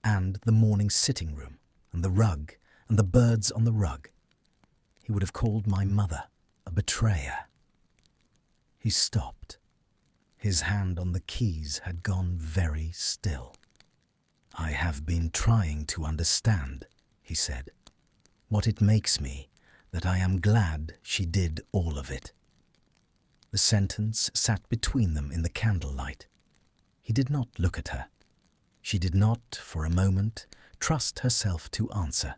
and the morning sitting room, and the rug, and the birds on the rug. He would have called my mother a betrayer." He stopped. His hand on the keys had gone very still. "I have been trying to understand," he said, "what it makes me that I am glad she did all of it." The sentence sat between them in the candlelight. He did not look at her. She did not, for a moment, trust herself to answer.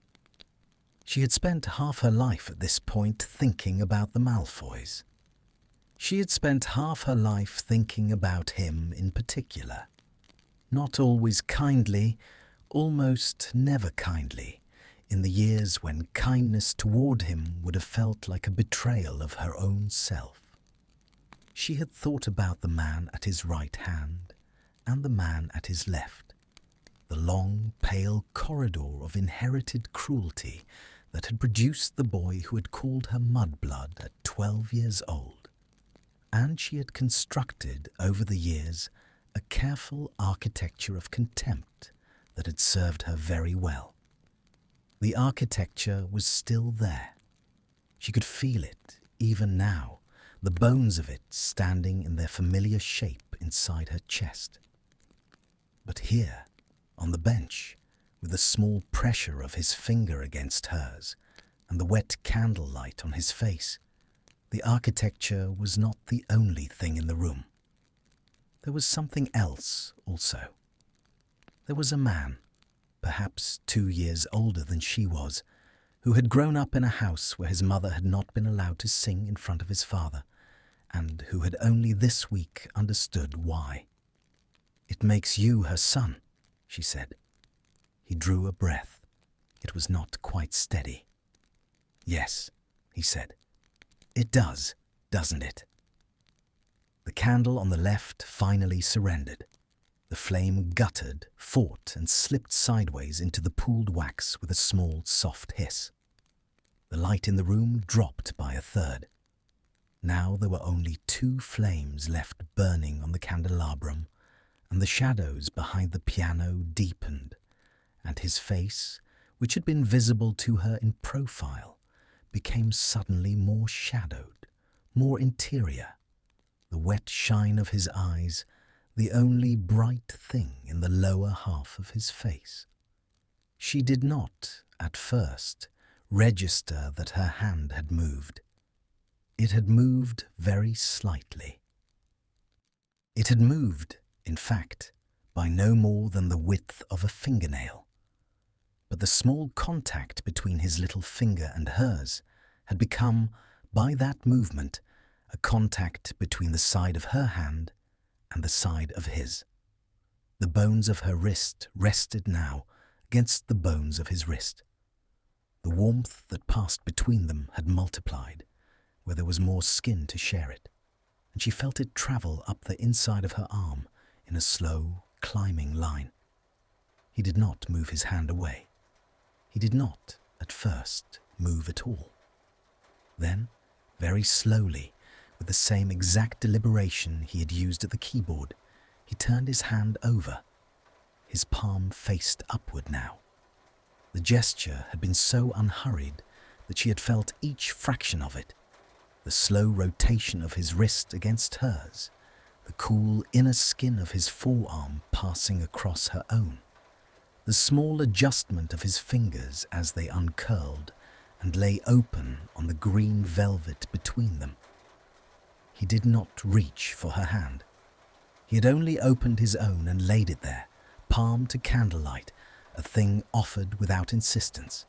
She had spent half her life at this point thinking about the Malfoys. She had spent half her life thinking about him in particular. Not always kindly, almost never kindly, in the years when kindness toward him would have felt like a betrayal of her own self. She had thought about the man at his right hand and the man at his left, the long, pale corridor of inherited cruelty that had produced the boy who had called her mudblood at 12 years old. And she had constructed over the years a careful architecture of contempt that had served her very well. The architecture was still there. She could feel it, even now, the bones of it standing in their familiar shape inside her chest. But here, on the bench, with the small pressure of his finger against hers and the wet candlelight on his face, the architecture was not the only thing in the room. There was something else also. There was a man, perhaps 2 years older than she was, who had grown up in a house where his mother had not been allowed to sing in front of his father, and who had only this week understood why. "It makes you her son," she said. He drew a breath. It was not quite steady. "Yes," he said. "It does, doesn't it?" The candle on the left finally surrendered. The flame guttered, fought, and slipped sideways into the pooled wax with a small, soft hiss. The light in the room dropped by a third. Now there were only 2 flames left burning on the candelabrum, and the shadows behind the piano deepened, and his face, which had been visible to her in profile, became suddenly more shadowed, more interior, the wet shine of his eyes the only bright thing in the lower half of his face. She did not, at first, register that her hand had moved. It had moved very slightly. It had moved, in fact, by no more than the width of a fingernail. But the small contact between his little finger and hers had become, by that movement, a contact between the side of her hand and the side of his. The bones of her wrist rested now against the bones of his wrist. The warmth that passed between them had multiplied, where there was more skin to share it, and she felt it travel up the inside of her arm in a slow, climbing line. He did not move his hand away. He did not, at first, move at all. Then, very slowly, with the same exact deliberation he had used at the keyboard, he turned his hand over. His palm faced upward now. The gesture had been so unhurried that she had felt each fraction of it, the slow rotation of his wrist against hers, the cool inner skin of his forearm passing across her own, the small adjustment of his fingers as they uncurled and lay open on the green velvet between them. He did not reach for her hand. He had only opened his own and laid it there, palm to candlelight, a thing offered without insistence.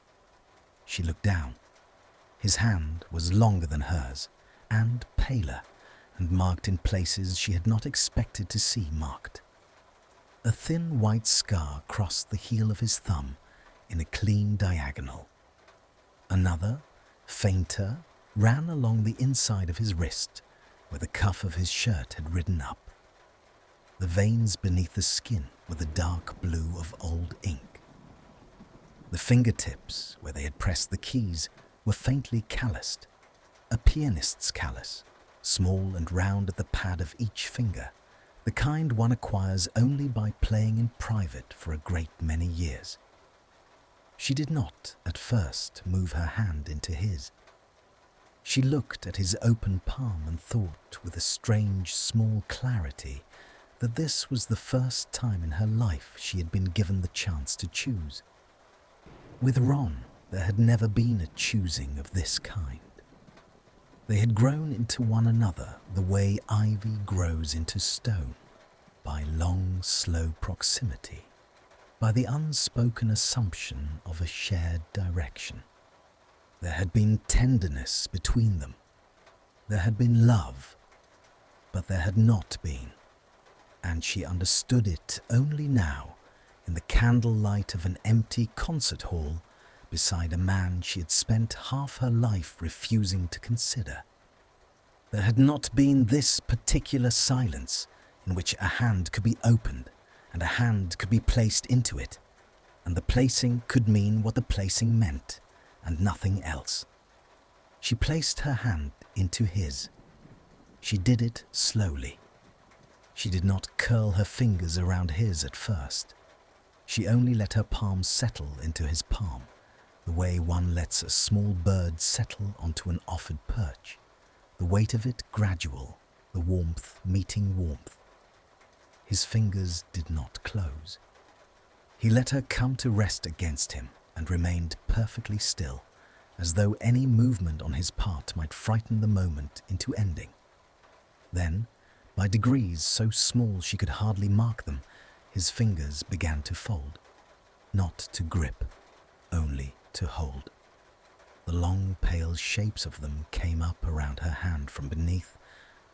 She looked down. His hand was longer than hers, and paler, and marked in places she had not expected to see marked. A thin white scar crossed the heel of his thumb in a clean diagonal. Another, fainter, ran along the inside of his wrist, where the cuff of his shirt had ridden up. The veins beneath the skin were the dark blue of old ink. The fingertips, where they had pressed the keys, were faintly calloused, a pianist's callus, small and round at the pad of each finger, the kind one acquires only by playing in private for a great many years. She did not, at first, move her hand into his. She looked at his open palm and thought, with a strange, small clarity, that this was the first time in her life she had been given the chance to choose. With Ron, there had never been a choosing of this kind. They had grown into one another the way ivy grows into stone, by long, slow proximity, by the unspoken assumption of a shared direction. There had been tenderness between them. There had been love, but there had not been, and she understood it only now in the candlelight of an empty concert hall beside a man she had spent half her life refusing to consider. There had not been this particular silence in which a hand could be opened and a hand could be placed into it, and the placing could mean what the placing meant and nothing else. She placed her hand into his. She did it slowly. She did not curl her fingers around his at first. She only let her palm settle into his palm, the way one lets a small bird settle onto an offered perch, the weight of it gradual, the warmth meeting warmth. His fingers did not close. He let her come to rest against him and remained perfectly still, as though any movement on his part might frighten the moment into ending. Then, by degrees so small she could hardly mark them, his fingers began to fold, not to grip, only to hold. The long pale shapes of them came up around her hand from beneath,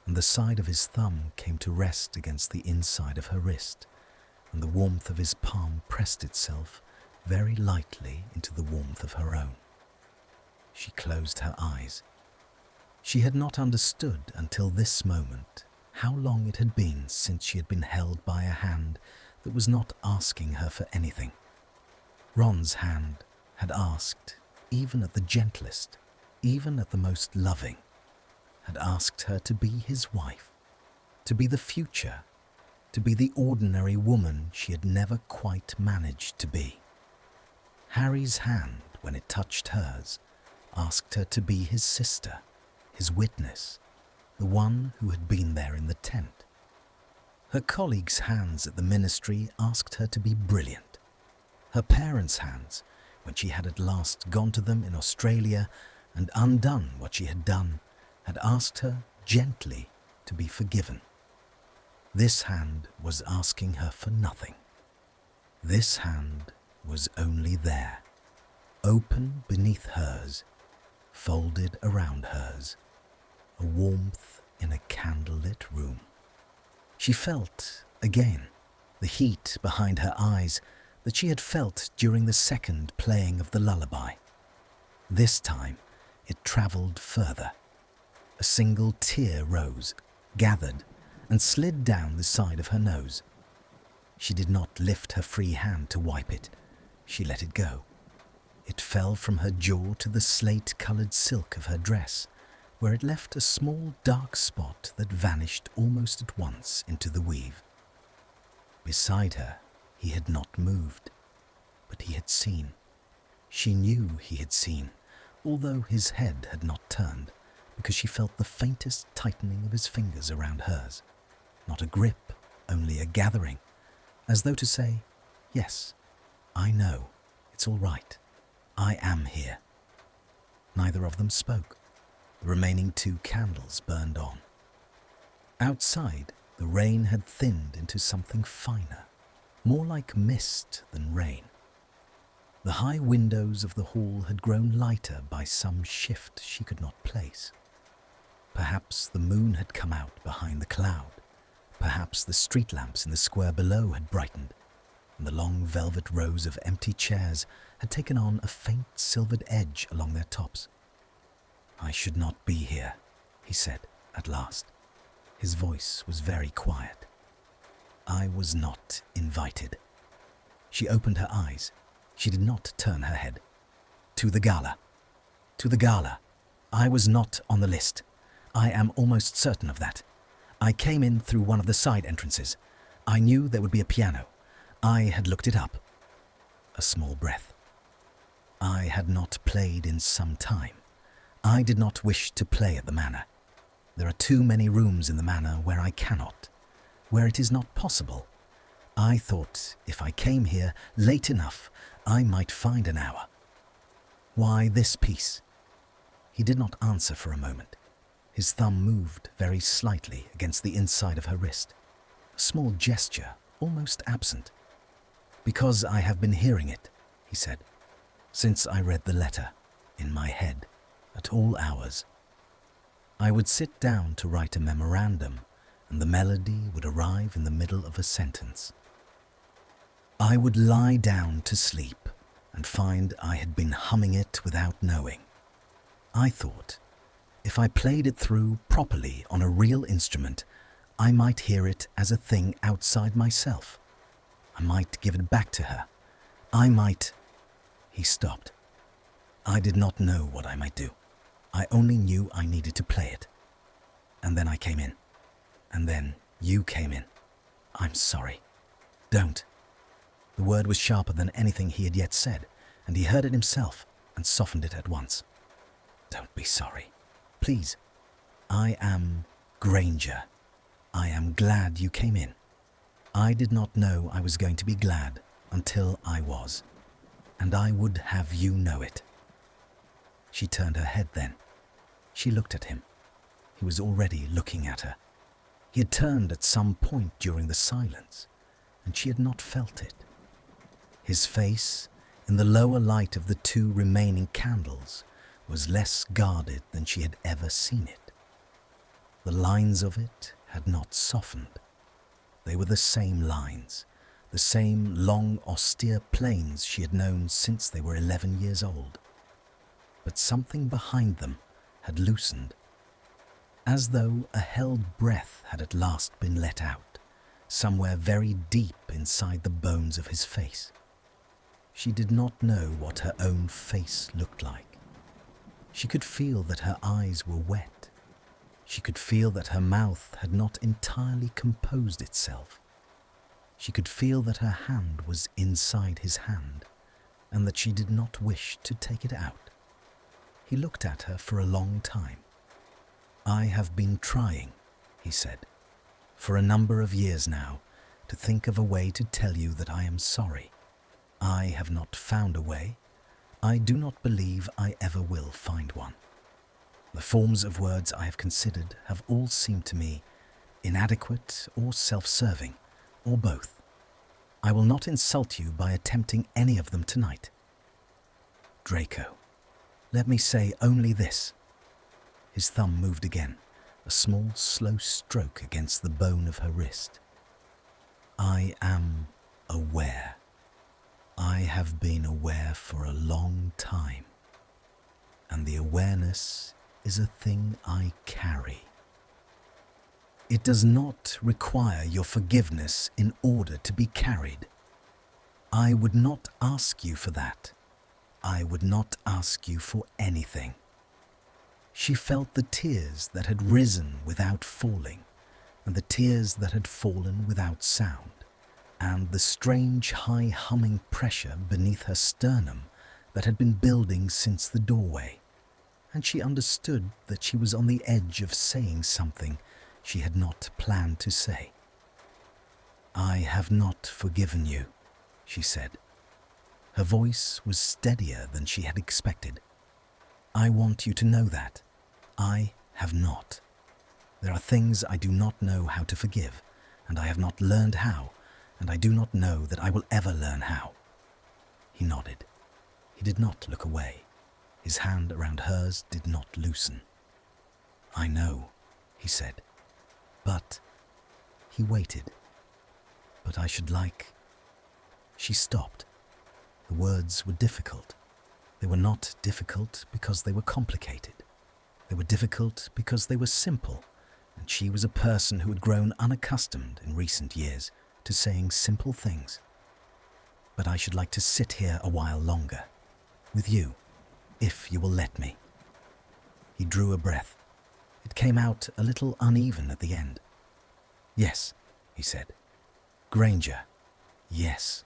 and the side of his thumb came to rest against the inside of her wrist, and the warmth of his palm pressed itself very lightly into the warmth of her own. She closed her eyes. She had not understood until this moment how long it had been since she had been held by a hand that was not asking her for anything. Ron's hand had asked, even at the gentlest, even at the most loving, had asked her to be his wife, to be the future, to be the ordinary woman she had never quite managed to be. Harry's hand, when it touched hers, asked her to be his sister, his witness, the one who had been there in the tent. Her colleagues' hands at the ministry asked her to be brilliant. Her parents' hands, when she had at last gone to them in Australia and undone what she had done, had asked her gently to be forgiven. This hand was asking her for nothing. This hand was only there, open beneath hers, folded around hers, a warmth in a candlelit room. She felt, again, the heat behind her eyes that she had felt during the second playing of the lullaby. This time, it travelled further. A single tear rose, gathered, and slid down the side of her nose. She did not lift her free hand to wipe it. She let it go. It fell from her jaw to the slate-coloured silk of her dress, where it left a small dark spot that vanished almost at once into the weave. Beside her, he had not moved, but he had seen. She knew he had seen, although his head had not turned, because she felt the faintest tightening of his fingers around hers. Not a grip, only a gathering, as though to say, "Yes, I know, it's all right. I am here." Neither of them spoke. The remaining 2 candles burned on. Outside, the rain had thinned into something finer, more like mist than rain. The high windows of the hall had grown lighter by some shift she could not place. Perhaps the moon had come out behind the cloud. Perhaps the street lamps in the square below had brightened, and the long velvet rows of empty chairs had taken on a faint silvered edge along their tops. "I should not be here," he said at last. His voice was very quiet. "I was not invited." She opened her eyes. She did not turn her head. "To the gala. To the gala. I was not on the list. I am almost certain of that. I came in through one of the side entrances. I knew there would be a piano. I had looked it up." A small breath. "I had not played in some time. I did not wish to play at the manor. There are too many rooms in the manor where I cannot. where it is not possible. I thought if I came here late enough, I might find an hour. Why this piece?" He did not answer for a moment. His thumb moved very slightly against the inside of her wrist, a small gesture, almost absent. "Because I have been hearing it," he said, "since I read the letter, in my head, at all hours. I would sit down to write a memorandum, and the melody would arrive in the middle of a sentence. I would lie down to sleep and find I had been humming it without knowing. I thought, if I played it through properly on a real instrument, I might hear it as a thing outside myself. I might give it back to her. I might—" He stopped. I did not know what I might do. I only knew I needed to play it. And then I came in. And then you came in. "I'm sorry." "Don't." The word was sharper than anything he had yet said, and he heard it himself and softened it at once. "Don't be sorry. Please. I am Granger. I am glad you came in. I did not know I was going to be glad until I was, and I would have you know it." She turned her head then. She looked at him. He was already looking at her. He had turned at some point during the silence, and she had not felt it. His face, in the lower light of the 2 remaining candles, was less guarded than she had ever seen it. The lines of it had not softened. They were the same lines, the same long, austere planes she had known since they were 11 years old. But something behind them had loosened, as though a held breath had at last been let out, somewhere very deep inside the bones of his face. She did not know what her own face looked like. She could feel that her eyes were wet. She could feel that her mouth had not entirely composed itself. She could feel that her hand was inside his hand, and that she did not wish to take it out. He looked at her for a long time. "I have been trying," he said, "for a number of years now, to think of a way to tell you that I am sorry. I have not found a way. I do not believe I ever will find one. The forms of words I have considered have all seemed to me inadequate or self-serving, or both. I will not insult you by attempting any of them tonight. Draco, let me say only this." His thumb moved again, a small, slow stroke against the bone of her wrist. "I am aware. I have been aware for a long time, and the awareness is a thing I carry. It does not require your forgiveness in order to be carried. I would not ask you for that. I would not ask you for anything." She felt the tears that had risen without falling, and the tears that had fallen without sound, and the strange high humming pressure beneath her sternum that had been building since the doorway, and she understood that she was on the edge of saying something she had not planned to say. "I have not forgiven you," she said. Her voice was steadier than she had expected. "I want you to know that. I have not. There are things I do not know how to forgive, and I have not learned how, and I do not know that I will ever learn how." He nodded. He did not look away. His hand around hers did not loosen. "I know," he said. "But—" He waited. "But I should like—" She stopped. The words were difficult. They were not difficult because they were complicated. They were difficult because they were simple, and she was a person who had grown unaccustomed in recent years to saying simple things. "But I should like to sit here a while longer, with you, if you will let me." He drew a breath. It came out a little uneven at the end. "Yes," he said. "Granger, yes."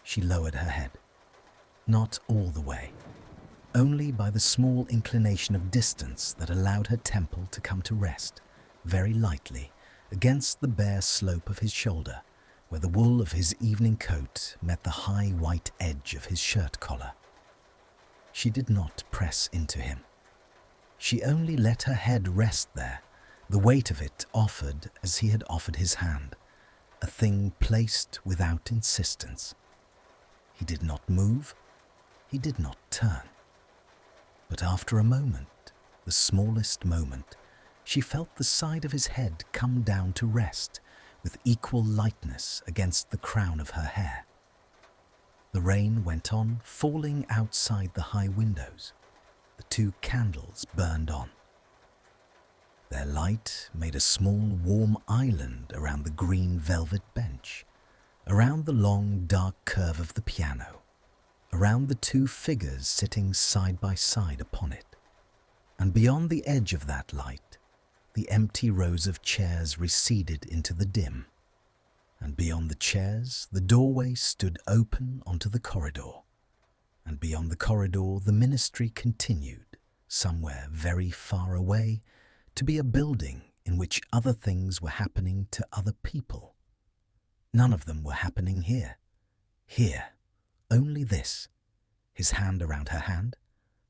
She lowered her head. Not all the way. Only by the small inclination of distance that allowed her temple to come to rest, very lightly, against the bare slope of his shoulder, where the wool of his evening coat met the high white edge of his shirt collar. She did not press into him. She only let her head rest there, the weight of it offered as he had offered his hand, a thing placed without insistence. He did not move, he did not turn. But after a moment, the smallest moment, she felt the side of his head come down to rest with equal lightness against the crown of her hair. The rain went on falling outside the high windows. The 2 candles burned on. Their light made a small warm island around the green velvet bench, around the long dark curve of the piano, around the 2 figures sitting side by side upon it. And beyond the edge of that light, the empty rows of chairs receded into the dim. And beyond the chairs, the doorway stood open onto the corridor. And beyond the corridor, the ministry continued, somewhere very far away, to be a building in which other things were happening to other people. None of them were happening here. Here, only this. His hand around her hand,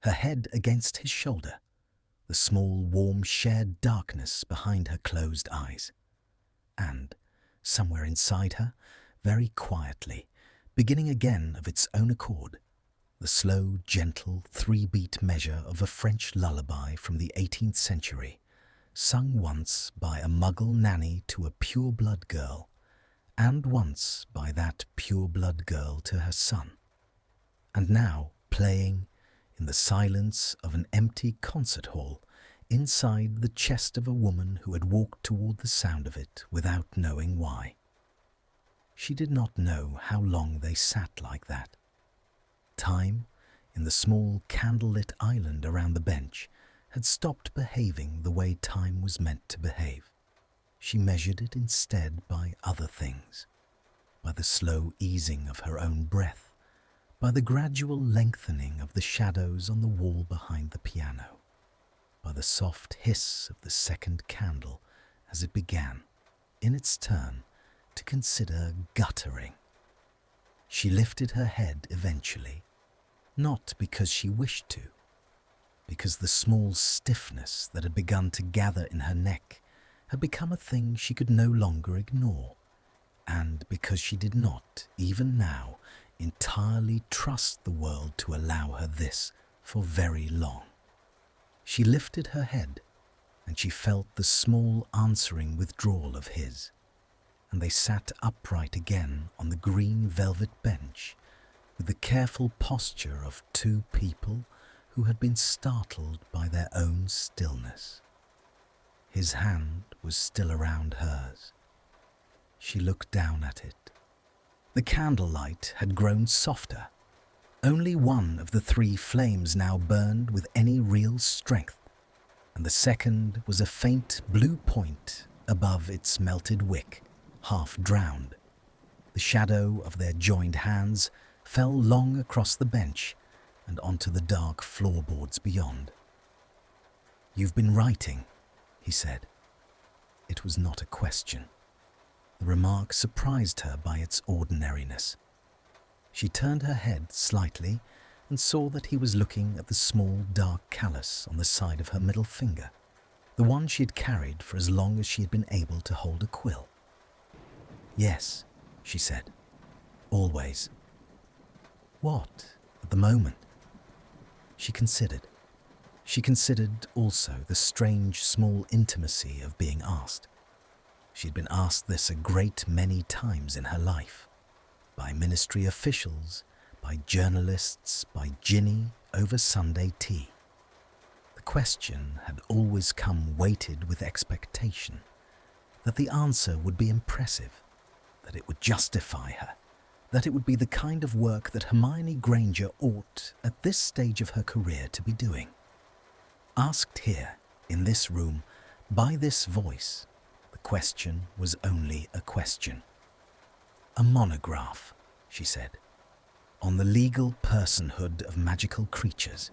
her head against his shoulder, the small, warm, shared darkness behind her closed eyes. And, somewhere inside her, very quietly, beginning again of its own accord, the slow, gentle 3-beat measure of a French lullaby from the 18th century, sung once by a Muggle nanny to a pure-blood girl, and once by that pure-blood girl to her son, and now playing in the silence of an empty concert hall inside the chest of a woman who had walked toward the sound of it without knowing why. She did not know how long they sat like that. Time, in the small candlelit island around the bench, had stopped behaving the way time was meant to behave. She measured it instead by other things, by the slow easing of her own breath, by the gradual lengthening of the shadows on the wall behind the piano, by the soft hiss of the second candle as it began, in its turn, to consider guttering. She lifted her head eventually, not because she wished to, because the small stiffness that had begun to gather in her neck had become a thing she could no longer ignore, and because she did not, even now, entirely trust the world to allow her this for very long. She lifted her head, and she felt the small answering withdrawal of his, and they sat upright again on the green velvet bench, with the careful posture of 2 people who had been startled by their own stillness. His hand was still around hers. She looked down at it. The candlelight had grown softer. Only one of the 3 flames now burned with any real strength, and the second was a faint blue point above its melted wick, half drowned. The shadow of their joined hands fell long across the bench and onto the dark floorboards beyond. "You've been writing," he said. It was not a question. The remark surprised her by its ordinariness. She turned her head slightly and saw that he was looking at the small dark callus on the side of her middle finger, the one she had carried for as long as she had been able to hold a quill. "Yes," she said. "Always." "What, at the moment?" She considered. She considered also the strange small intimacy of being asked. She had been asked this a great many times in her life, by ministry officials, by journalists, by Ginny over Sunday tea. The question had always come weighted with expectation, that the answer would be impressive, that it would justify her, that it would be the kind of work that Hermione Granger ought, at this stage of her career, to be doing. Asked here, in this room, by this voice, the question was only a question. "A monograph," she said, "on the legal personhood of magical creatures.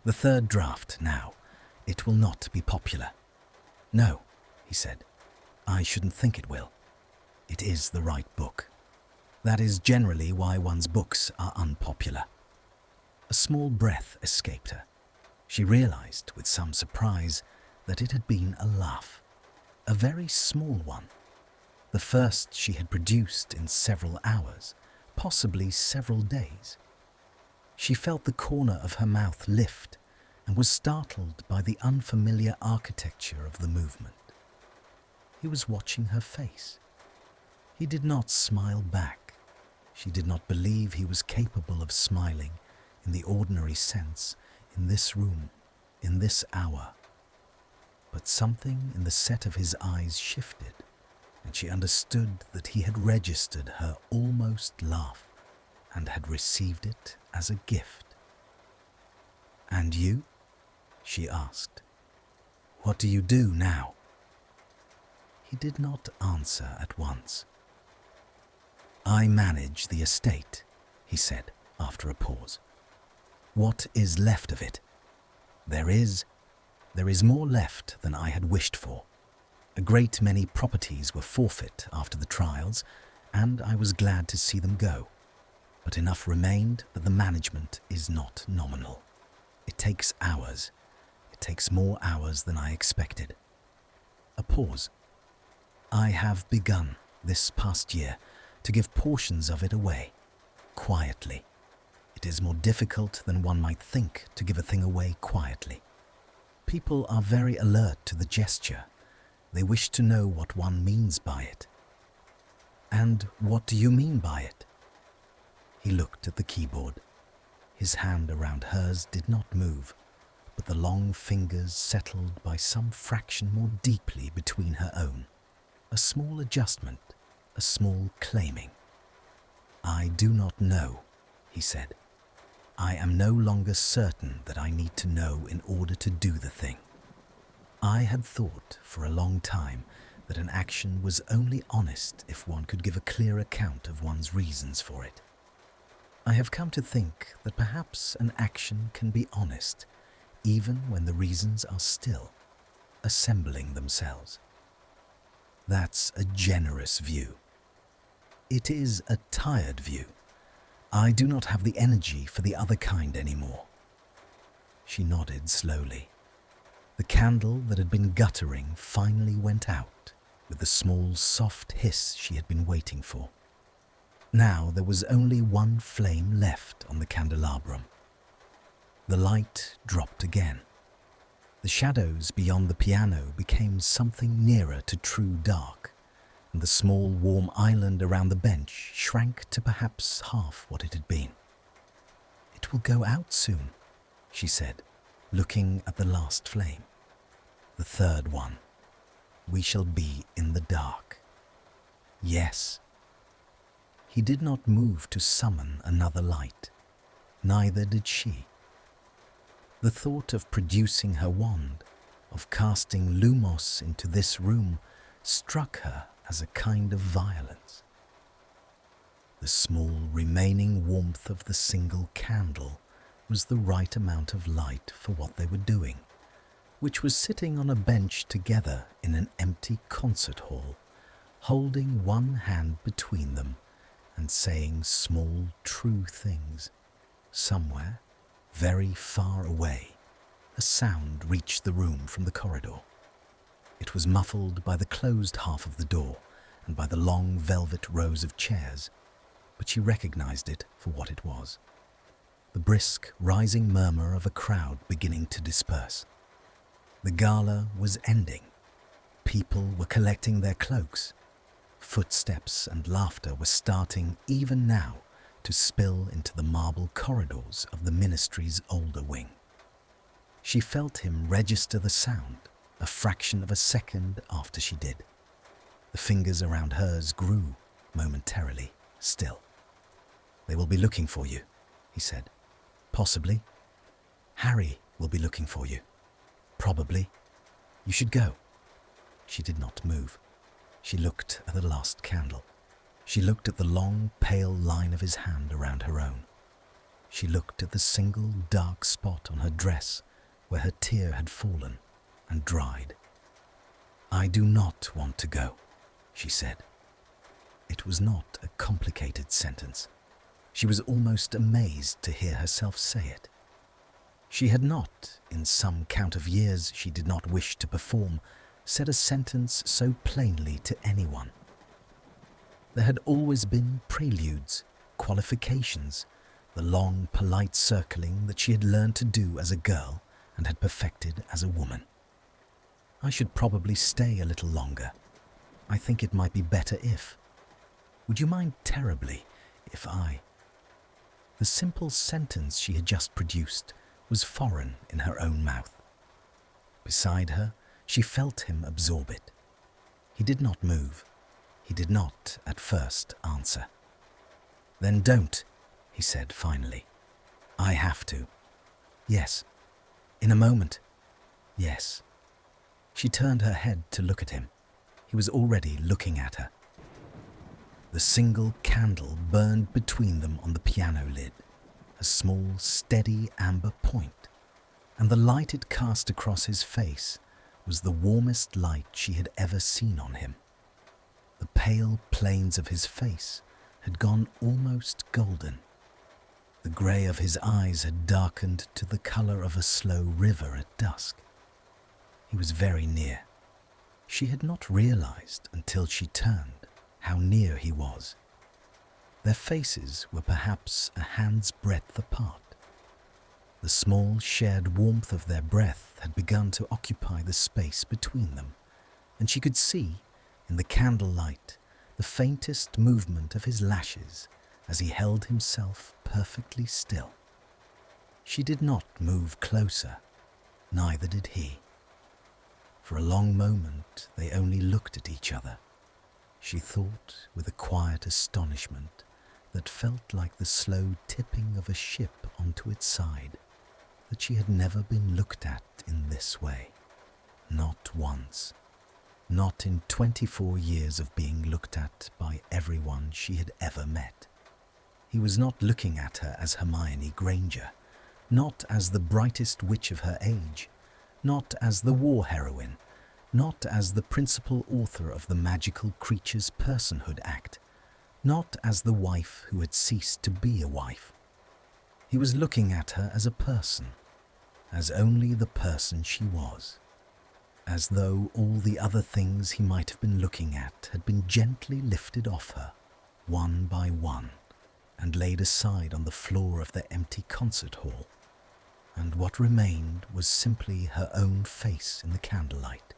The 3rd draft now. It will not be popular." "No," he said. I shouldn't think it will. It is the right book. That is generally why one's books are unpopular. A small breath escaped her. She realized with some surprise that it had been a laugh, a very small one, the first she had produced in several hours, possibly several days. She felt the corner of her mouth lift and was startled by the unfamiliar architecture of the movement. He was watching her face. He did not smile back. She did not believe he was capable of smiling in the ordinary sense, in this room, in this hour. But something in the set of his eyes shifted, and she understood that he had registered her almost laugh and had received it as a gift. "And you?" she asked. "What do you do now?" He did not answer at once. "I manage the estate," he said after a pause. "What is left of it? There is more left than I had wished for. A great many properties were forfeit after the trials, and I was glad to see them go. But enough remained that the management is not nominal. It takes hours. It takes more hours than I expected." A pause. "I have begun, this past year, to give portions of it away, quietly. It is more difficult than one might think to give a thing away quietly. People are very alert to the gesture. They wish to know what one means by it." "And what do you mean by it?" He looked at the keyboard. His hand around hers did not move, but the long fingers settled by some fraction more deeply between her own. A small adjustment, a small claiming. "I do not know," he said. "I am no longer certain that I need to know in order to do the thing. I had thought for a long time that an action was only honest if one could give a clear account of one's reasons for it. I have come to think that perhaps an action can be honest even when the reasons are still assembling themselves. That's a generous view. It is a tired view. I do not have the energy for the other kind anymore." She nodded slowly. The candle that had been guttering finally went out with the small, soft hiss she had been waiting for. Now there was only one flame left on the candelabrum. The light dropped again. The shadows beyond the piano became something nearer to true dark, and the small, warm island around the bench shrank to perhaps half what it had been. "It will go out soon," she said, looking at the last flame. "The third one. We shall be in the dark." "Yes." He did not move to summon another light. Neither did she. The thought of producing her wand, of casting lumos into this room, struck her as a kind of violence. The small remaining warmth of the single candle was the right amount of light for what they were doing, which was sitting on a bench together in an empty concert hall, holding one hand between them and saying small, true things. Somewhere, very far away, a sound reached the room from the corridor. It was muffled by the closed half of the door and by the long velvet rows of chairs, but she recognized it for what it was. The brisk, rising murmur of a crowd beginning to disperse. The gala was ending. People were collecting their cloaks. Footsteps and laughter were starting even now to spill into the marble corridors of the ministry's older wing. She felt him register the sound a fraction of a second after she did. The fingers around hers grew momentarily still. "They will be looking for you," he said. "Possibly. Harry will be looking for you. Probably. You should go." She did not move. She looked at the last candle. She looked at the long, pale line of his hand around her own. She looked at the single dark spot on her dress where her tear had fallen and dried. "I do not want to go," she said. It was not a complicated sentence. She was almost amazed to hear herself say it. She had not, in some count of years she did not wish to perform, said a sentence so plainly to anyone. There had always been preludes, qualifications, the long, polite circling that she had learned to do as a girl and had perfected as a woman. "I should probably stay a little longer. I think it might be better if. Would you mind terribly if I—" The simple sentence she had just produced was foreign in her own mouth. Beside her, she felt him absorb it. He did not move. He did not, at first, answer. "Then don't," he said finally. "I have to." "Yes." "In a moment." "Yes." She turned her head to look at him. He was already looking at her. The single candle burned between them on the piano lid, a small, steady amber point, and the light it cast across his face was the warmest light she had ever seen on him. The pale planes of his face had gone almost golden. The grey of his eyes had darkened to the colour of a slow river at dusk. He was very near. She had not realised until she turned how near he was. Their faces were perhaps a hand's breadth apart. The small shared warmth of their breath had begun to occupy the space between them, and she could see, in the candlelight, the faintest movement of his lashes as he held himself perfectly still. She did not move closer, neither did he. For a long moment they only looked at each other. She thought with a quiet astonishment that felt like the slow tipping of a ship onto its side, that she had never been looked at in this way. Not once. Not in 24 years of being looked at by everyone she had ever met. He was not looking at her as Hermione Granger, not as the brightest witch of her age, not as the war heroine, not as the principal author of the Magical Creatures Personhood Act, not as the wife who had ceased to be a wife. He was looking at her as a person, as only the person she was, as though all the other things he might have been looking at had been gently lifted off her, one by one, and laid aside on the floor of their empty concert hall, and what remained was simply her own face in the candlelight.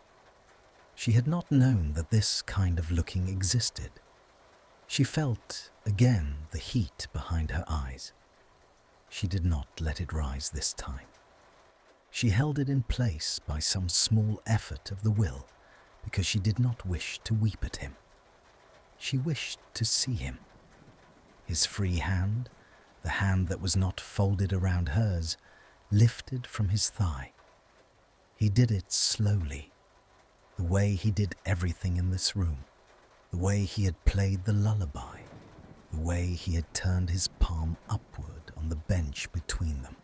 She had not known that this kind of looking existed. She felt, again, the heat behind her eyes. She did not let it rise this time. She held it in place by some small effort of the will, because she did not wish to weep at him. She wished to see him. His free hand, the hand that was not folded around hers, lifted from his thigh. He did it slowly, the way he did everything in this room, the way he had played the lullaby, the way he had turned his palm upward on the bench between them.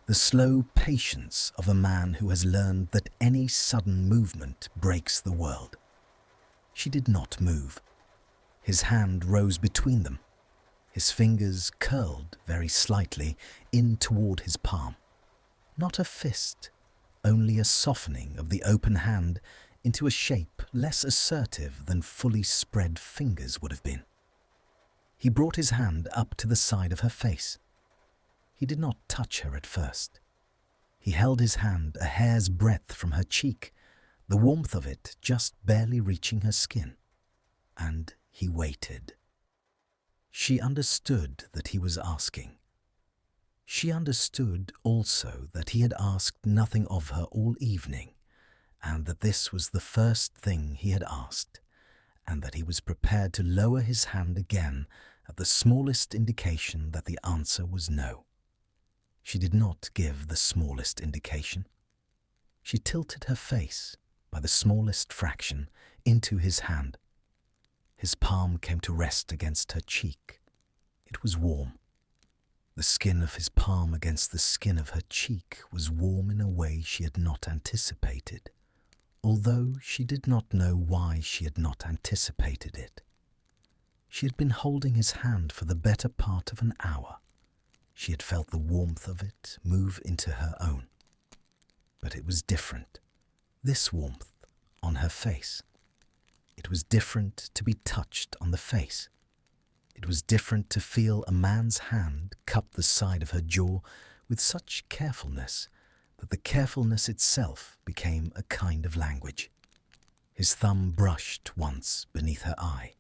The slow patience of a man who has learned that any sudden movement breaks the world. She did not move. His hand rose between them. His fingers curled very slightly in toward his palm. Not a fist, only a softening of the open hand into a shape less assertive than fully spread fingers would have been. He brought his hand up to the side of her face. He did not touch her at first. He held his hand a hair's breadth from her cheek, the warmth of it just barely reaching her skin. And he waited. She understood that he was asking. She understood also that he had asked nothing of her all evening, and that this was the first thing he had asked, and that he was prepared to lower his hand again at the smallest indication that the answer was no. She did not give the smallest indication. She tilted her face, by the smallest fraction, into his hand. His palm came to rest against her cheek. It was warm. The skin of his palm against the skin of her cheek was warm in a way she had not anticipated, although she did not know why she had not anticipated it. She had been holding his hand for the better part of an hour. She had felt the warmth of it move into her own. But it was different, this warmth on her face. It was different to be touched on the face. It was different to feel a man's hand cup the side of her jaw with such carefulness that the carefulness itself became a kind of language. His thumb brushed once beneath her eye,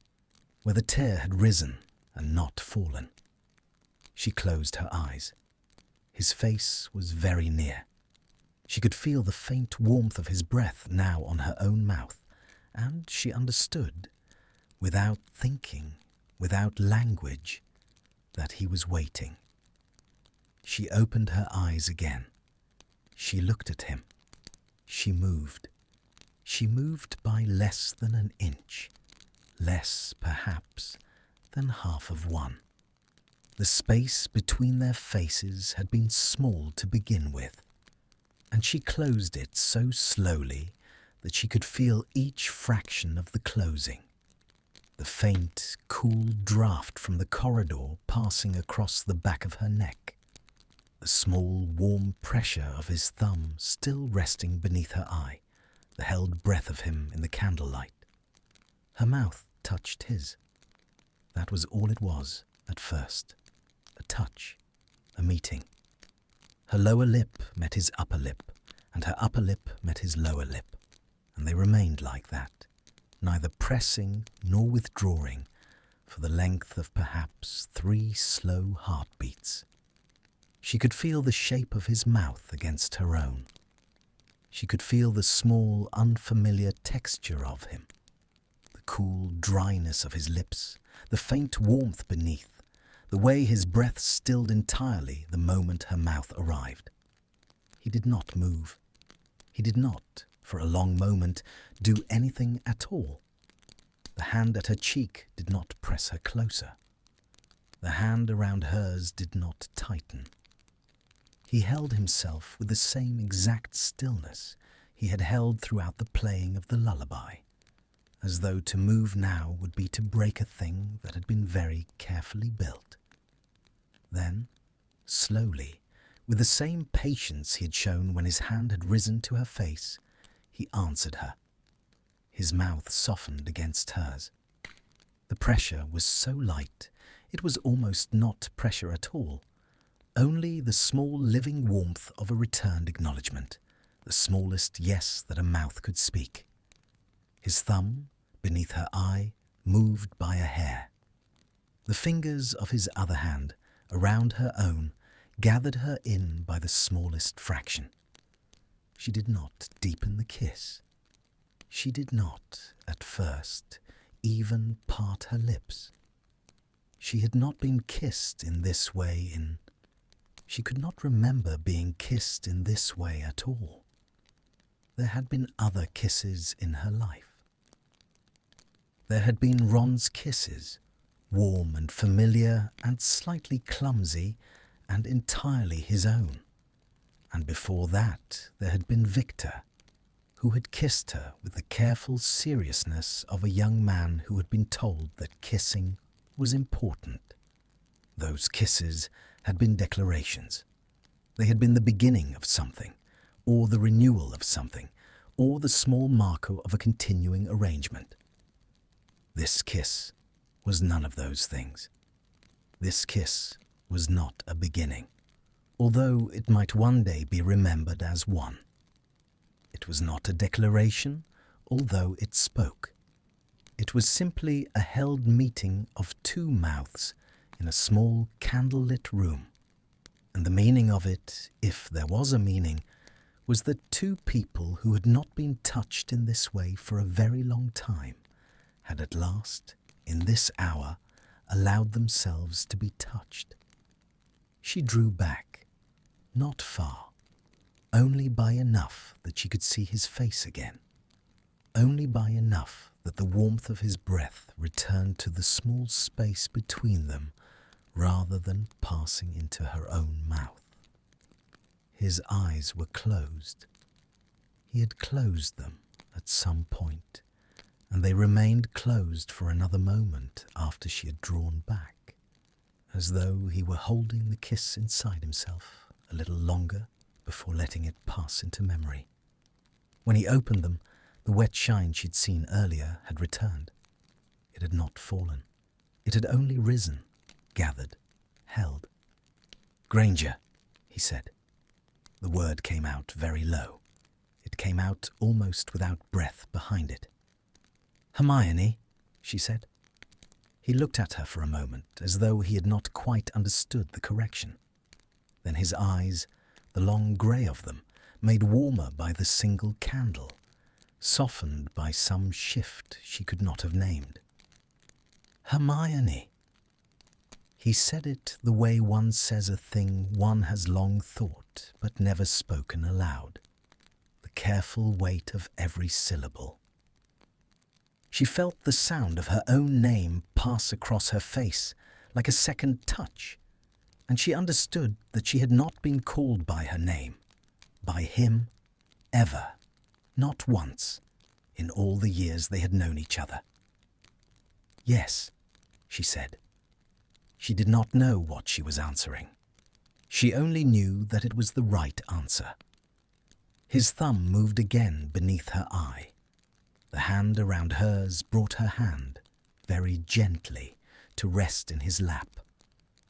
where the tear had risen and not fallen. She closed her eyes. His face was very near. She could feel the faint warmth of his breath now on her own mouth, and she understood, without thinking, without language, that he was waiting. She opened her eyes again. She looked at him. She moved. She moved by less than an inch, less, perhaps, than half of one. The space between their faces had been small to begin with, and she closed it so slowly that she could feel each fraction of the closing. The faint, cool draft from the corridor passing across the back of her neck. The small, warm pressure of his thumb still resting beneath her eye, the held breath of him in the candlelight. Her mouth touched his. That was all it was at first. A touch, a meeting. Her lower lip met his upper lip, and her upper lip met his lower lip, and they remained like that, neither pressing nor withdrawing, for the length of perhaps 3 slow heartbeats. She could feel the shape of his mouth against her own. She could feel the small, unfamiliar texture of him, the cool dryness of his lips, the faint warmth beneath, the way his breath stilled entirely the moment her mouth arrived. He did not move. He did not, for a long moment, do anything at all. The hand at her cheek did not press her closer. The hand around hers did not tighten. He held himself with the same exact stillness he had held throughout the playing of the lullaby, as though to move now would be to break a thing that had been very carefully built. Then, slowly, with the same patience he had shown when his hand had risen to her face, he answered her. His mouth softened against hers. The pressure was so light, it was almost not pressure at all, only the small living warmth of a returned acknowledgement, the smallest yes that a mouth could speak. His thumb, beneath her eye, moved by a hair. The fingers of his other hand, around her own, gathered her in by the smallest fraction. She did not deepen the kiss. She did not, at first, even part her lips. She had not been kissed in this way in... She could not remember being kissed in this way at all. There had been other kisses in her life. There had been Ron's kisses, warm and familiar and slightly clumsy and entirely his own. And before that there had been Victor, who had kissed her with the careful seriousness of a young man who had been told that kissing was important. Those kisses had been declarations. They had been the beginning of something, or the renewal of something, or the small marker of a continuing arrangement. This kiss was none of those things. This kiss was not a beginning, although it might one day be remembered as one. It was not a declaration, although it spoke. It was simply a held meeting of 2 mouths in a small candlelit room, and the meaning of it, if there was a meaning, was that 2 people who had not been touched in this way for a very long time had at last, in this hour, allowed themselves to be touched. She drew back, not far, only by enough that she could see his face again, only by enough that the warmth of his breath returned to the small space between them rather than passing into her own mouth. His eyes were closed. He had closed them a at some point, and they remained closed for another moment after she had drawn back, as though he were holding the kiss inside himself a little longer before letting it pass into memory. When he opened them, the wet shine she'd seen earlier had returned. It had not fallen. It had only risen, gathered, held. "Granger," he said. The word came out very low. It came out almost without breath behind it. "Hermione," she said. He looked at her for a moment, as though he had not quite understood the correction. Then his eyes, the long grey of them, made warmer by the single candle, softened by some shift she could not have named. "Hermione." He said it the way one says a thing one has long thought but never spoken aloud, the careful weight of every syllable. She felt the sound of her own name pass across her face like a second touch, and she understood that she had not been called by her name, by him, ever, not once, in all the years they had known each other. "Yes," she said. She did not know what she was answering. She only knew that it was the right answer. His thumb moved again beneath her eye. The hand around hers brought her hand, very gently, to rest in his lap,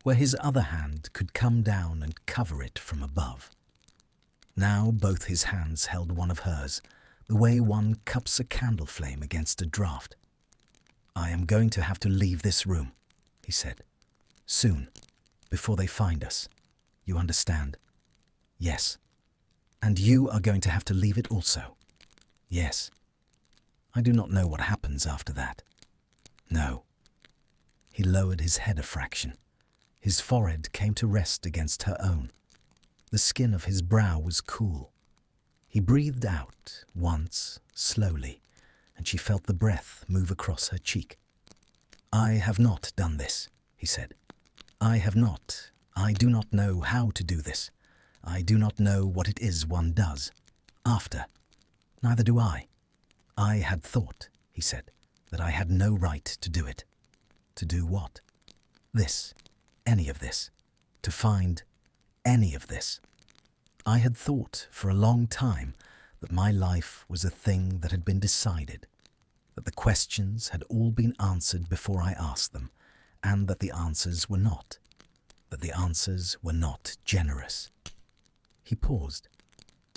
where his other hand could come down and cover it from above. Now both his hands held one of hers, the way one cups a candle flame against a draught. "I am going to have to leave this room," he said. "Soon, before they find us. You understand?" "Yes." "And you are going to have to leave it also?" "Yes." "I do not know what happens after that." "No." He lowered his head a fraction. His forehead came to rest against her own. The skin of his brow was cool. He breathed out once, slowly, and she felt the breath move across her cheek. "I have not done this," he said. "I have not. I do not know how to do this. I do not know what it is one does. After. Neither do I. I had thought," he said, "that I had no right to do it." "To do what?" "This. Any of this. To find any of this. I had thought for a long time that my life was a thing that had been decided, that the questions had all been answered before I asked them, and that the answers were not generous." He paused.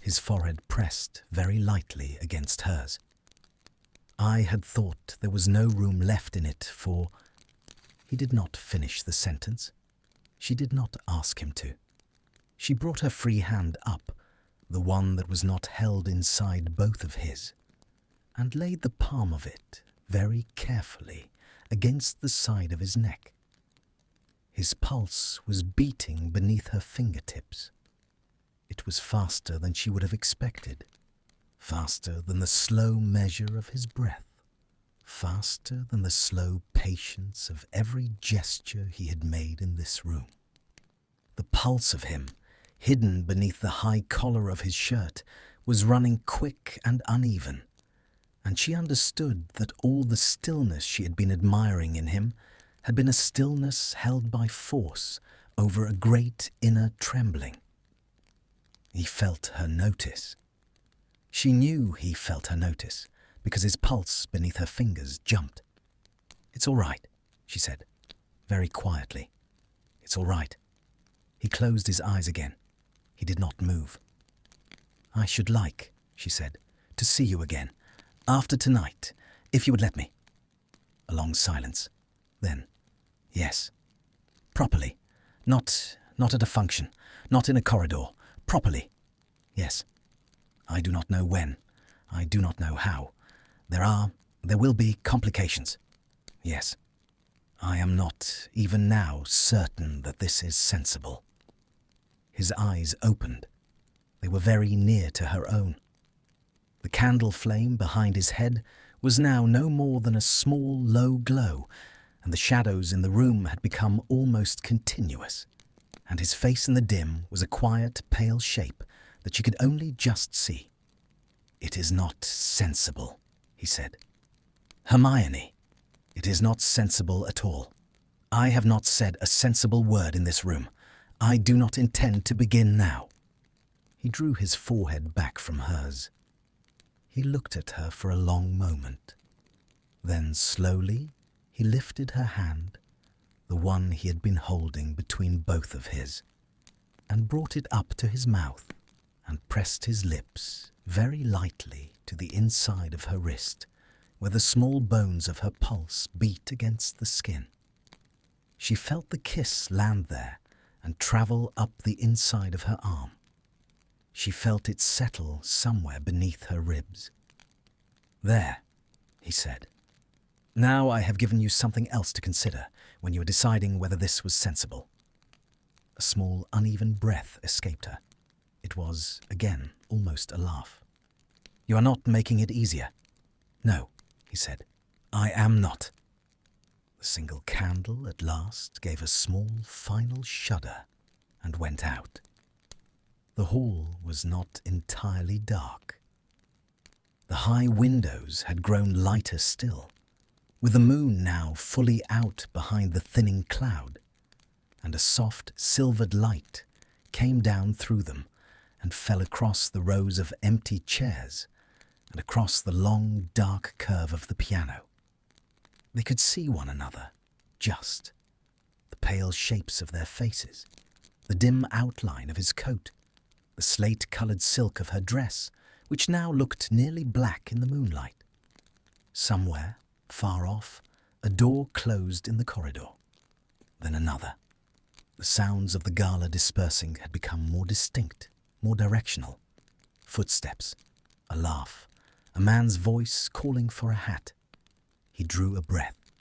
His forehead pressed very lightly against hers. "I had thought there was no room left in it for—" He did not finish the sentence. She did not ask him to. She brought her free hand up, the one that was not held inside both of his, and laid the palm of it very carefully against the side of his neck. His pulse was beating beneath her fingertips. It was faster than she would have expected, faster than the slow measure of his breath, faster than the slow patience of every gesture he had made in this room. The pulse of him, hidden beneath the high collar of his shirt, was running quick and uneven, and she understood that all the stillness she had been admiring in him had been a stillness held by force over a great inner trembling. He felt her notice. She knew he felt her notice, because his pulse beneath her fingers jumped. "It's all right," she said, very quietly. "It's all right." He closed his eyes again. He did not move. "I should like," she said, "to see you again, after tonight, if you would let me." A long silence. Then, "Yes. Properly. Not at a function, not in a corridor. Properly. Yes. I do not know when. I do not know how. There will be complications. Yes. I am not, even now, certain that this is sensible." His eyes opened. They were very near to her own. The candle flame behind his head was now no more than a small, low glow, and the shadows in the room had become almost continuous, and his face in the dim was a quiet, pale shape that she could only just see. "It is not sensible," he said. "Hermione, it is not sensible at all. I have not said a sensible word in this room. I do not intend to begin now." He drew his forehead back from hers. He looked at her for a long moment. Then slowly he lifted her hand, the one he had been holding between both of his, and brought it up to his mouth and pressed his lips very lightly to the inside of her wrist, where the small bones of her pulse beat against the skin. She felt the kiss land there and travel up the inside of her arm. She felt it settle somewhere beneath her ribs. "There," he said. "Now I have given you something else to consider when you are deciding whether this was sensible." A small, uneven breath escaped her. It was, again, almost a laugh. "You are not making it easier." "No," he said. "I am not." The single candle at last gave a small, final shudder and went out. The hall was not entirely dark. The high windows had grown lighter still, with the moon now fully out behind the thinning cloud, and a soft, silvered light came down through them and fell across the rows of empty chairs and across the long, dark curve of the piano. They could see one another, just. The pale shapes of their faces, the dim outline of his coat, the slate-coloured silk of her dress, which now looked nearly black in the moonlight. Somewhere, far off, a door closed in the corridor. Then another. The sounds of the gala dispersing had become more distinct, more directional. Footsteps, a laugh, a man's voice calling for a hat. He drew a breath.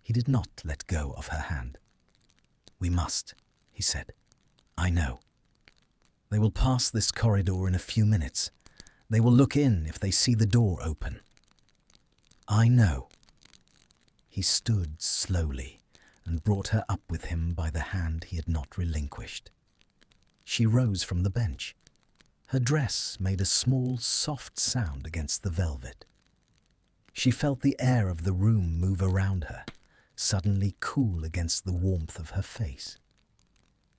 He did not let go of her hand. "We must," he said. "I know. They will pass this corridor in a few minutes. They will look in if they see the door open." "I know." He stood slowly and brought her up with him by the hand he had not relinquished. She rose from the bench. Her dress made a small, soft sound against the velvet. She felt the air of the room move around her, suddenly cool against the warmth of her face.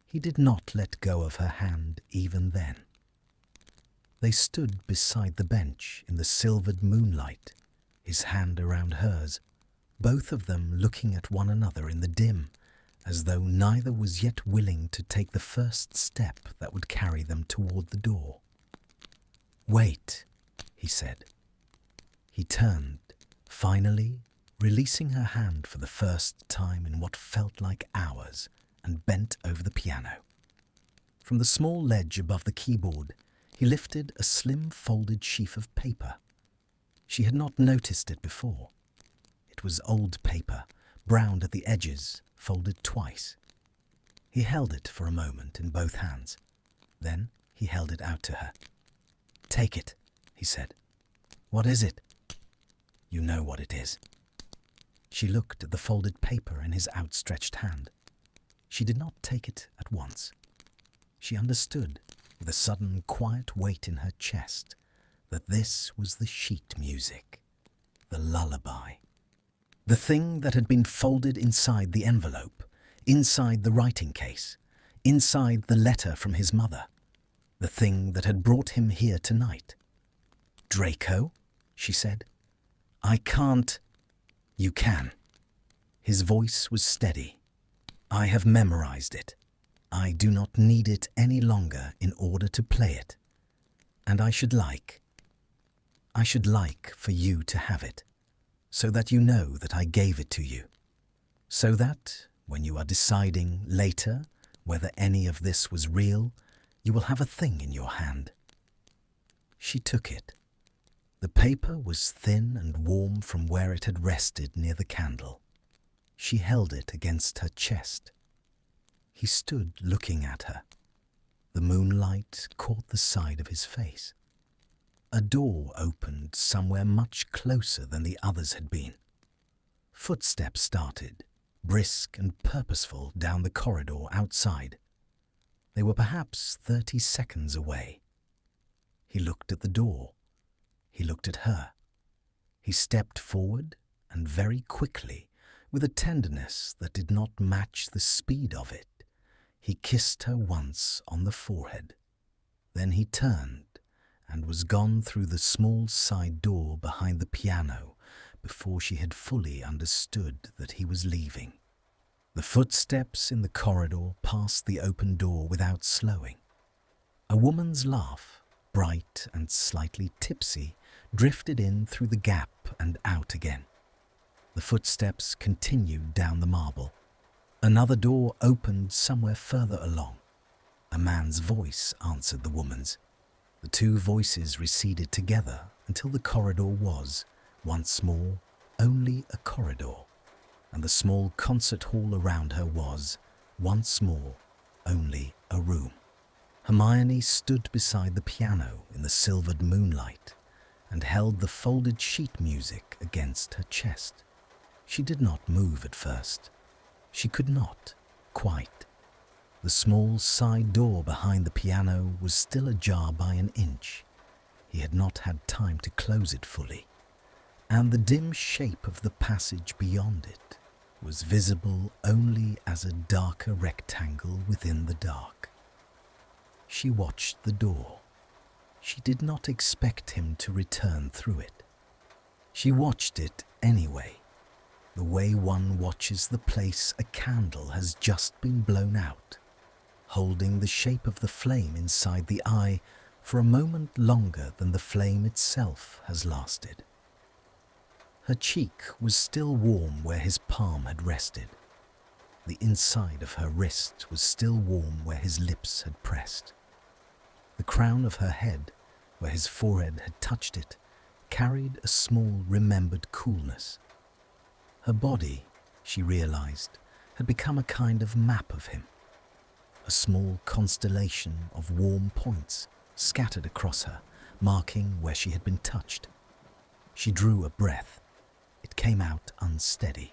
He did not let go of her hand even then. They stood beside the bench in the silvered moonlight, his hand around hers, both of them looking at one another in the dim, as though neither was yet willing to take the first step that would carry them toward the door. "Wait," he said. He turned, finally, releasing her hand for the first time in what felt like hours, and bent over the piano. From the small ledge above the keyboard, he lifted a slim folded sheaf of paper. She had not noticed it before. It was old paper, browned at the edges, folded twice. He held it for a moment in both hands. Then he held it out to her. "Take it," he said. "What is it?" "You know what it is." She looked at the folded paper in his outstretched hand. She did not take it at once. She understood, with a sudden quiet weight in her chest, that this was the sheet music, the lullaby. The thing that had been folded inside the envelope, inside the writing case, inside the letter from his mother. The thing that had brought him here tonight. "Draco," she said. "I can't—" "You can." His voice was steady. "I have memorized it. I do not need it any longer in order to play it. And I should like for you to have it, so that you know that I gave it to you. So that, when you are deciding later whether any of this was real, you will have a thing in your hand." She took it. The paper was thin and warm from where it had rested near the candle. She held it against her chest. He stood looking at her. The moonlight caught the side of his face. A door opened somewhere much closer than the others had been. Footsteps started, brisk and purposeful, down the corridor outside. They were perhaps 30 seconds away. He looked at the door. he looked at her. He stepped forward and very quickly, with a tenderness that did not match the speed of it, he kissed her once on the forehead. Then he turned and was gone through the small side door behind the piano before she had fully understood that he was leaving. The footsteps in the corridor passed the open door without slowing. A woman's laugh, bright and slightly tipsy, drifted in through the gap and out again. The footsteps continued down the marble. Another door opened somewhere further along. A man's voice answered the woman's. The two voices receded together until the corridor was, once more, only a corridor, and the small concert hall around her was, once more, only a room. Hermione stood beside the piano in the silvered moonlight and held the folded sheet music against her chest. She did not move at first. She could not, quite. The small side door behind the piano was still ajar by an inch. He had not had time to close it fully, and the dim shape of the passage beyond it was visible only as a darker rectangle within the dark. She watched the door. She did not expect him to return through it. She watched it anyway, the way one watches the place a candle has just been blown out, holding the shape of the flame inside the eye for a moment longer than the flame itself has lasted. Her cheek was still warm where his palm had rested. The inside of her wrist was still warm where his lips had pressed. The crown of her head, where his forehead had touched it, carried a small remembered coolness. Her body, she realized, had become a kind of map of him, a small constellation of warm points scattered across her, marking where she had been touched. She drew a breath. It came out unsteady.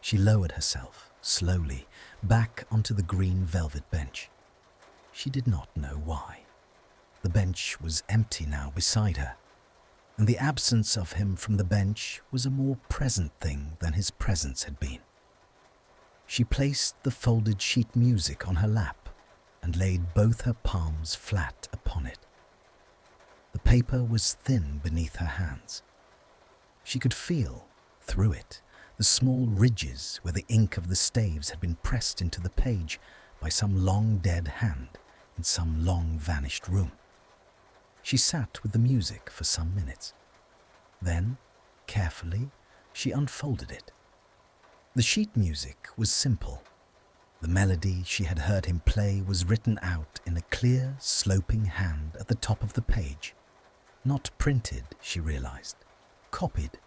She lowered herself, slowly, back onto the green velvet bench. She did not know why. The bench was empty now beside her, and the absence of him from the bench was a more present thing than his presence had been. She placed the folded sheet music on her lap and laid both her palms flat upon it. The paper was thin beneath her hands. She could feel, through it, the small ridges where the ink of the staves had been pressed into the page by some long dead hand in some long vanished room. She sat with the music for some minutes. Then, carefully, she unfolded it. The sheet music was simple. The melody she had heard him play was written out in a clear, sloping hand at the top of the page. Not printed, she realized. Copied.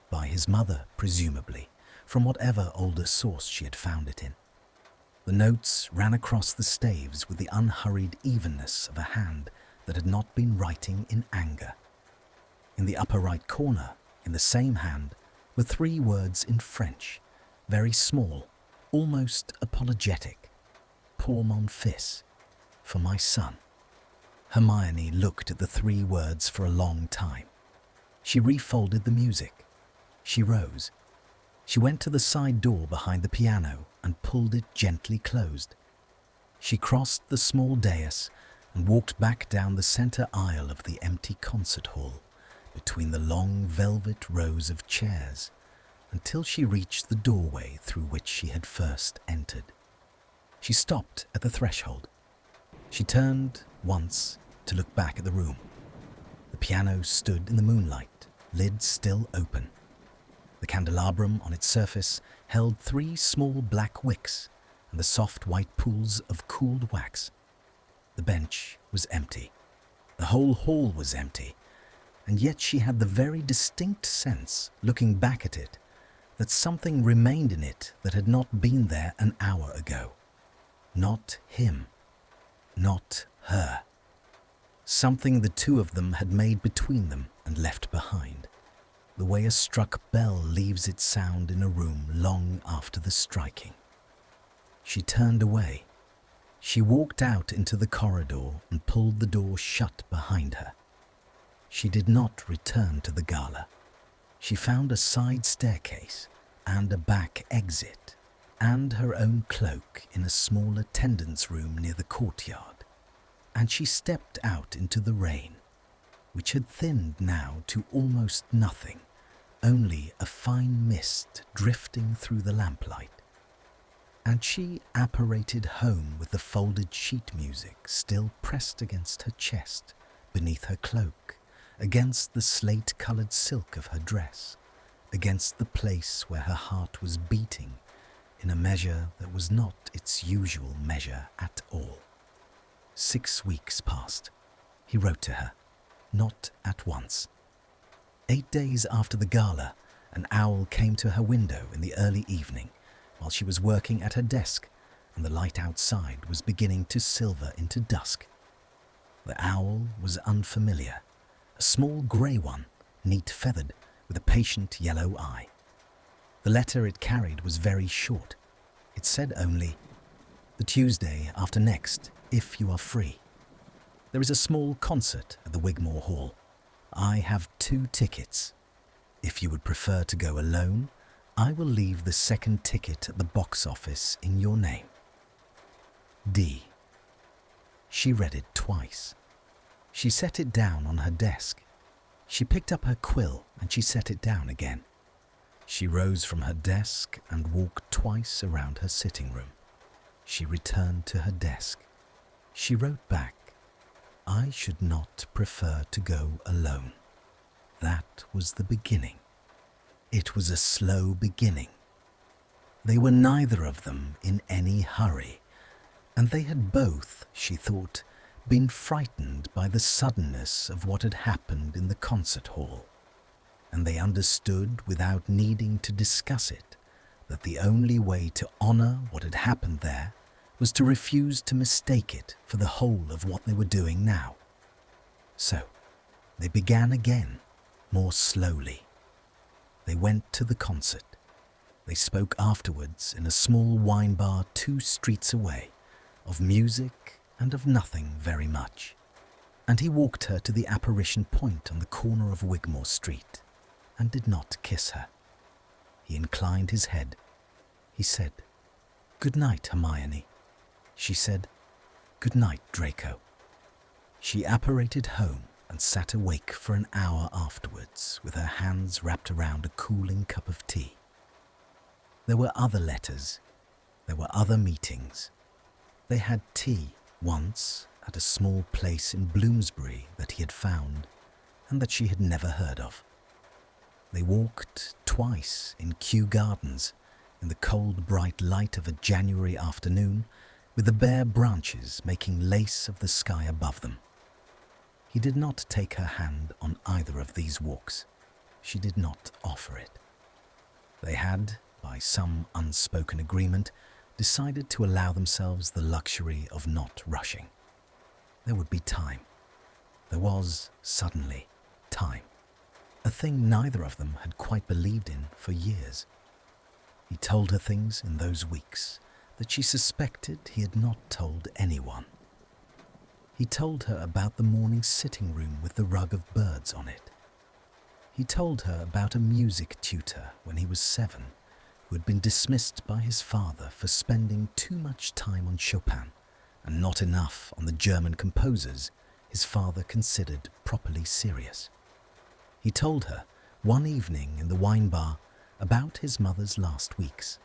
By his mother, presumably, from whatever older source she had found it in. The notes ran across the staves with the unhurried evenness of a hand that had not been writing in anger. In the upper right corner, in the same hand, were 3 words in French, very small, almost apologetic. Pour mon fils, for my son. Hermione looked at the 3 words for a long time. She refolded the music. She rose. She went to the side door behind the piano and pulled it gently closed. She crossed the small dais and walked back down the center aisle of the empty concert hall, between the long velvet rows of chairs, until she reached the doorway through which she had first entered. She stopped at the threshold. She turned once to look back at the room. The piano stood in the moonlight, lid still open. The candelabrum on its surface held 3 small black wicks and the soft white pools of cooled wax. The bench was empty. The whole hall was empty, and yet she had the very distinct sense, looking back at it, that something remained in it that had not been there an hour ago. Not him. Not her. Something the 2 of them had made between them and left behind, the way a struck bell leaves its sound in a room long after the striking. She turned away. She walked out into the corridor and pulled the door shut behind her. She did not return to the gala. She found a side staircase and a back exit, and her own cloak in a small attendance room near the courtyard, and she stepped out into the rain, which had thinned now to almost nothing, only a fine mist drifting through the lamplight. And she apparated home with the folded sheet music still pressed against her chest, beneath her cloak, against the slate-coloured silk of her dress, against the place where her heart was beating in a measure that was not its usual measure at all. 6 weeks passed. He wrote to her, not at once. 8 days after the gala, an owl came to her window in the early evening while she was working at her desk and the light outside was beginning to silver into dusk. The owl was unfamiliar, a small grey one, neat-feathered, with a patient yellow eye. The letter it carried was very short. It said only, "The Tuesday after next, if you are free. There is a small concert at the Wigmore Hall. I have 2 tickets. If you would prefer to go alone, I will leave the second ticket at the box office in your name. D." She read it twice. She set it down on her desk. She picked up her quill and she set it down again. She rose from her desk and walked twice around her sitting room. She returned to her desk. She wrote back, "I should not prefer to go alone." That was the beginning. It was a slow beginning. They were neither of them in any hurry, and they had both, she thought, been frightened by the suddenness of what had happened in the concert hall, and they understood without needing to discuss it that the only way to honour what had happened there was to refuse to mistake it for the whole of what they were doing now. So they began again, more slowly. They went to the concert. They spoke afterwards in a small wine bar 2 streets away, of music and of nothing very much. And he walked her to the apparition point on the corner of Wigmore Street, and did not kiss her. He inclined his head. He said, "Good night, Hermione." She said, "Good night, Draco." She apparated home and sat awake for an hour afterwards with her hands wrapped around a cooling cup of tea. There were other letters. There were other meetings. They had tea once at a small place in Bloomsbury that he had found and that she had never heard of. They walked twice in Kew Gardens in the cold bright light of a January afternoon, with the bare branches making lace of the sky above them. He did not take her hand on either of these walks. She did not offer it. They had, by some unspoken agreement, decided to allow themselves the luxury of not rushing. There would be time. There was, suddenly, time. A thing neither of them had quite believed in for years. He told her things in those weeks that she suspected he had not told anyone. He told her about the morning sitting room with the rug of birds on it. He told her about a music tutor when he was 7, who had been dismissed by his father for spending too much time on Chopin and not enough on the German composers his father considered properly serious. He told her, one evening in the wine bar, about his mother's last weeks.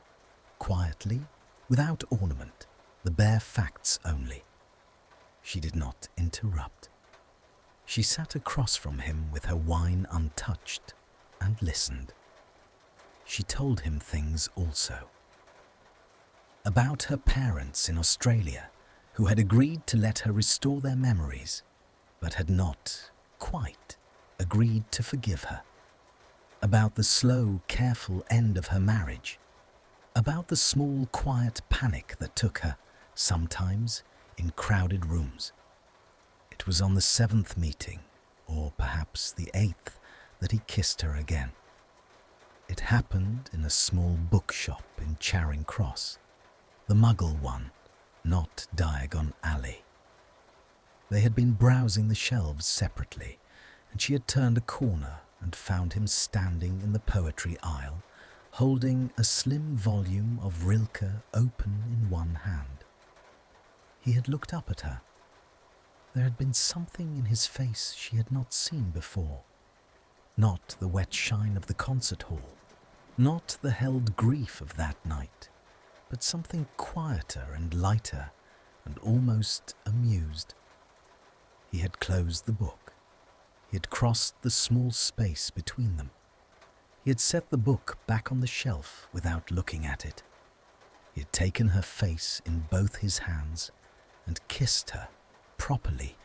Quietly, without ornament, the bare facts only. She did not interrupt. She sat across from him with her wine untouched and listened. She told him things also. About her parents in Australia, who had agreed to let her restore their memories, but had not quite agreed to forgive her. About the slow, careful end of her marriage. About the small, quiet panic that took her, sometimes, in crowded rooms. It was on the 7th meeting, or perhaps the 8th, that he kissed her again. It happened in a small bookshop in Charing Cross, the Muggle one, not Diagon Alley. They had been browsing the shelves separately, and she had turned a corner and found him standing in the poetry aisle, holding a slim volume of Rilke open in one hand. He had looked up at her. There had been something in his face she had not seen before. Not the wet shine of the concert hall, not the held grief of that night, but something quieter and lighter and almost amused. He had closed the book. He had crossed the small space between them. He had set the book back on the shelf without looking at it. He had taken her face in both his hands and kissed her properly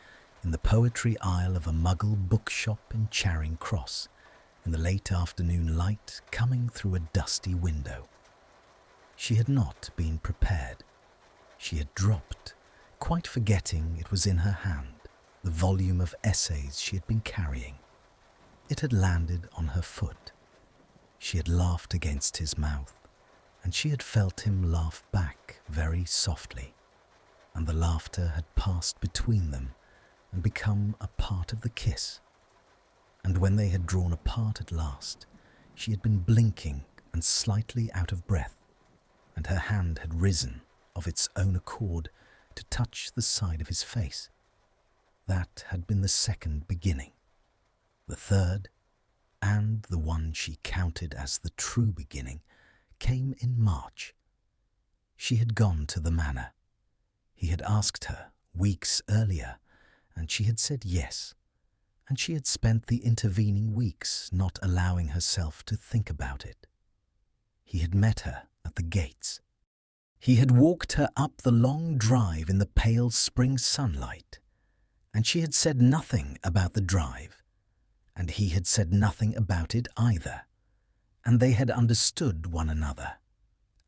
in the poetry aisle of a Muggle bookshop in Charing Cross, in the late afternoon light coming through a dusty window. She had not been prepared. She had dropped, quite forgetting it was in her hand, the volume of essays she had been carrying. It had landed on her foot. She had laughed against his mouth, and she had felt him laugh back very softly, and the laughter had passed between them and become a part of the kiss. And when they had drawn apart at last, she had been blinking and slightly out of breath, and her hand had risen of its own accord to touch the side of his face. That had been the second beginning. The third, and the one she counted as the true beginning, came in March. She had gone to the manor. He had asked her weeks earlier, and she had said yes, and she had spent the intervening weeks not allowing herself to think about it. He had met her at the gates. He had walked her up the long drive in the pale spring sunlight, and she had said nothing about the drive, and he had said nothing about it either, and they had understood one another,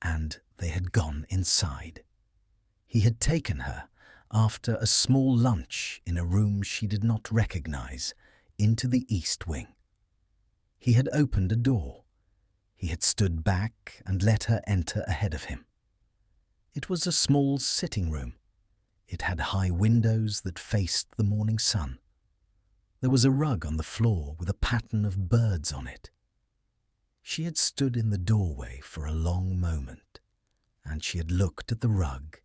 and they had gone inside. He had taken her, after a small lunch in a room she did not recognize, into the east wing. He had opened a door. He had stood back and let her enter ahead of him. It was a small sitting room. It had high windows that faced the morning sun. There was a rug on the floor with a pattern of birds on it. She had stood in the doorway for a long moment, and she had looked at the rug,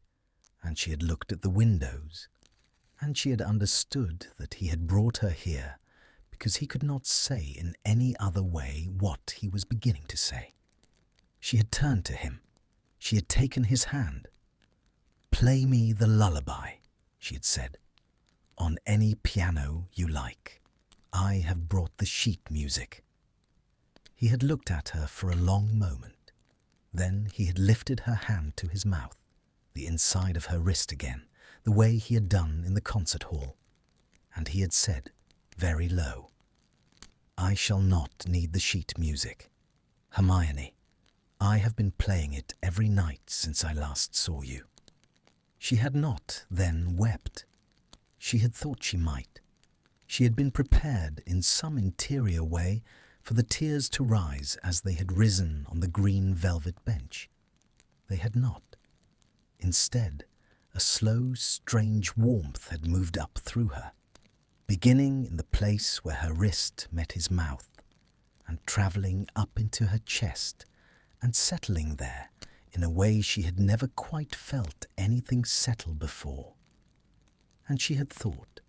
and she had looked at the windows, and she had understood that he had brought her here because he could not say in any other way what he was beginning to say. She had turned to him. She had taken his hand. "Play me the lullaby," she had said, "on any piano you like. I have brought the sheet music." He had looked at her for a long moment. Then he had lifted her hand to his mouth, the inside of her wrist again, the way he had done in the concert hall, and he had said, very low, "I shall not need the sheet music. Hermione, I have been playing it every night since I last saw you." She had not then wept. She had thought she might. She had been prepared in some interior way for the tears to rise as they had risen on the green velvet bench. They had not. Instead, a slow, strange warmth had moved up through her, beginning in the place where her wrist met his mouth, and travelling up into her chest, and settling there in a way she had never quite felt anything settle before. And she had thought,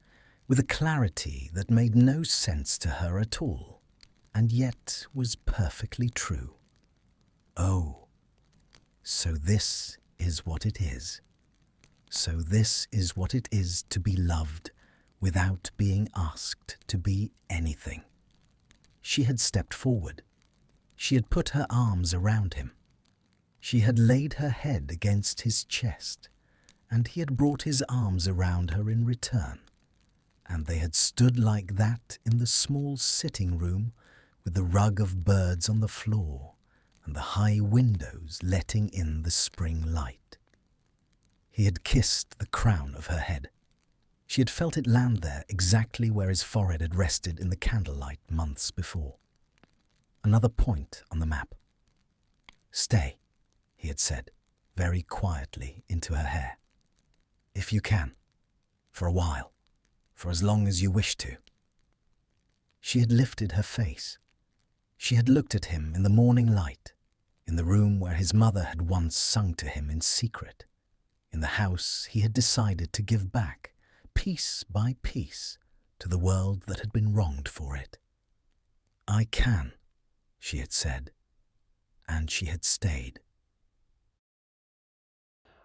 with a clarity that made no sense to her at all, and yet was perfectly true. Oh, so this is what it is. So this is what it is to be loved without being asked to be anything. She had stepped forward. She had put her arms around him. She had laid her head against his chest, and he had brought his arms around her in return, and they had stood like that in the small sitting room with the rug of birds on the floor and the high windows letting in the spring light. He had kissed the crown of her head. She had felt it land there exactly where his forehead had rested in the candlelight months before. Another point on the map. "Stay," he had said, very quietly into her hair. "If you can. For a while. For as long as you wish to." She had lifted her face. She had looked at him in the morning light, in the room where his mother had once sung to him in secret, in the house he had decided to give back, piece by piece, to the world that had been wronged for it. "I can," she had said, and she had stayed.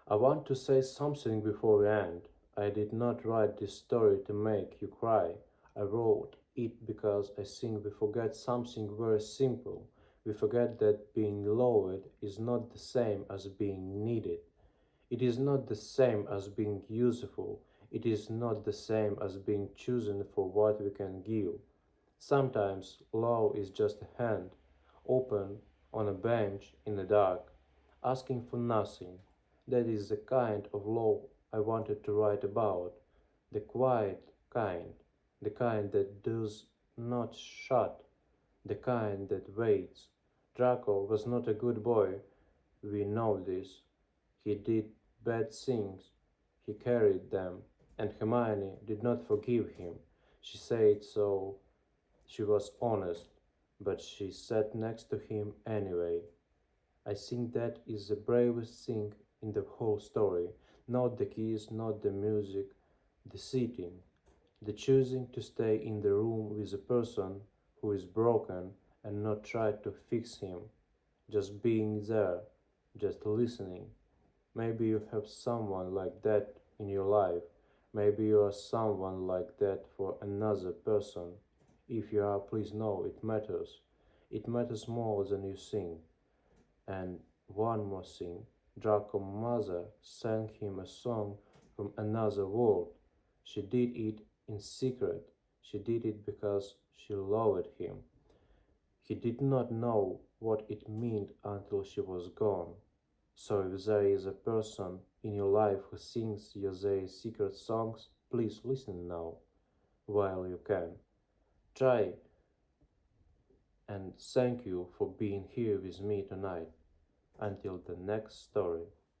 I want to say something before we end. I did not write this story to make you cry. I wrote it because I think we forget something very simple. We forget that being loved is not the same as being needed. It is not the same as being useful. It is not the same as being chosen for what we can give. Sometimes love is just a hand, open on a bench in the dark, asking for nothing. That is the kind of love I wanted to write about. The quiet kind, the kind that does not shout, the kind that waits. Draco was not a good boy, we know this. He did bad things, he carried them, and Hermione did not forgive him. She said so. She was honest, but she sat next to him anyway. I think that is the bravest thing in the whole story. Not the keys, not the music, the sitting, the choosing to stay in the room with a person who is broken and not try to fix him, just being there, just listening. Maybe you have someone like that in your life. Maybe you are someone like that for another person. If you are, please know it matters. It matters more than you think. And one more thing, Draco's mother sang him a song from another world. She did it in secret. She did it because she loved him. He did not know what it meant until she was gone. So if there is a person in your life who sings you their secret songs, please listen now while you can. Try, and thank you for being here with me tonight. Until the next story.